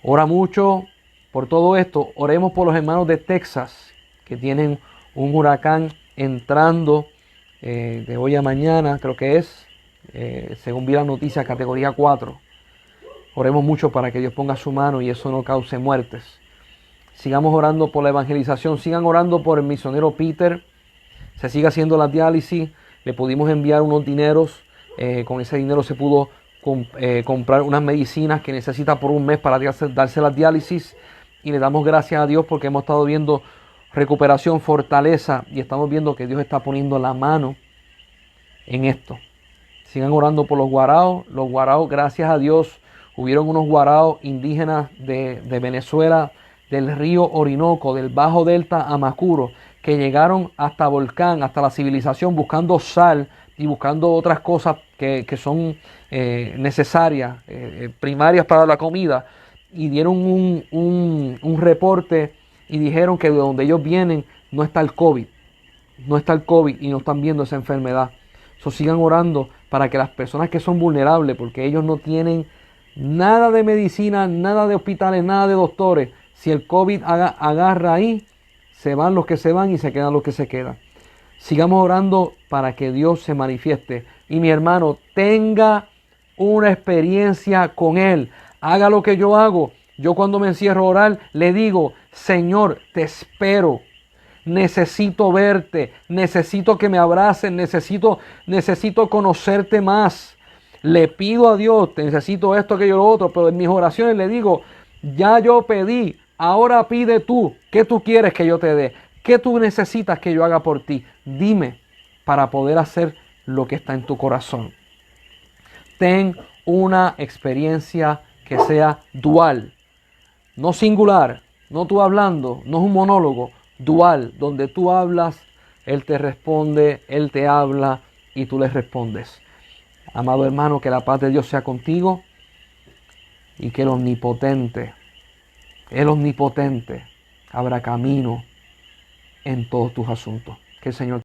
Ora mucho por todo esto. Oremos por los hermanos de Texas, que tienen un huracán entrando de hoy a mañana, creo que es, según vi la noticia, categoría 4. Oremos mucho para que Dios ponga su mano y eso no cause muertes. Sigamos orando por la evangelización. Sigan orando por el misionero Peter. Se sigue haciendo la diálisis. Le pudimos enviar unos dineros. Con ese dinero se pudo comprar unas medicinas que necesita por un mes para darse las diálisis. Y le damos gracias a Dios porque hemos estado viendo recuperación, fortaleza. Y estamos viendo que Dios está poniendo la mano en esto. Sigan orando por los guaraos. Los guaraos, gracias a Dios, hubieron unos guaraos indígenas de Venezuela, del río Orinoco, del Bajo Delta a Macuro, que llegaron hasta Volcán, hasta la civilización, buscando sal y buscando otras cosas que son necesarias, primarias para la comida, y dieron un reporte y dijeron que de donde ellos vienen no está el COVID, y no están viendo esa enfermedad. Sigan orando para que las personas que son vulnerables, porque ellos no tienen nada de medicina, nada de hospitales, nada de doctores. Si el COVID agarra ahí, se van los que se van y se quedan los que se quedan. Sigamos orando para que Dios se manifieste. Y mi hermano, tenga una experiencia con Él. Haga lo que yo hago. Yo cuando me encierro a orar, le digo, Señor, te espero. Necesito verte. Necesito que me abraces. Necesito conocerte más. Le pido a Dios, necesito esto, aquello, lo otro, pero en mis oraciones le digo, ya yo pedí, ahora pide tú. ¿Qué tú quieres que yo te dé? ¿Qué tú necesitas que yo haga por ti? Dime para poder hacer lo que está en tu corazón. Ten una experiencia que sea dual, no singular, no tú hablando, no es un monólogo, dual, donde tú hablas, Él te responde, Él te habla y tú le respondes. Amado hermano, que la paz de Dios sea contigo y que el omnipotente abra camino en todos tus asuntos. Que el Señor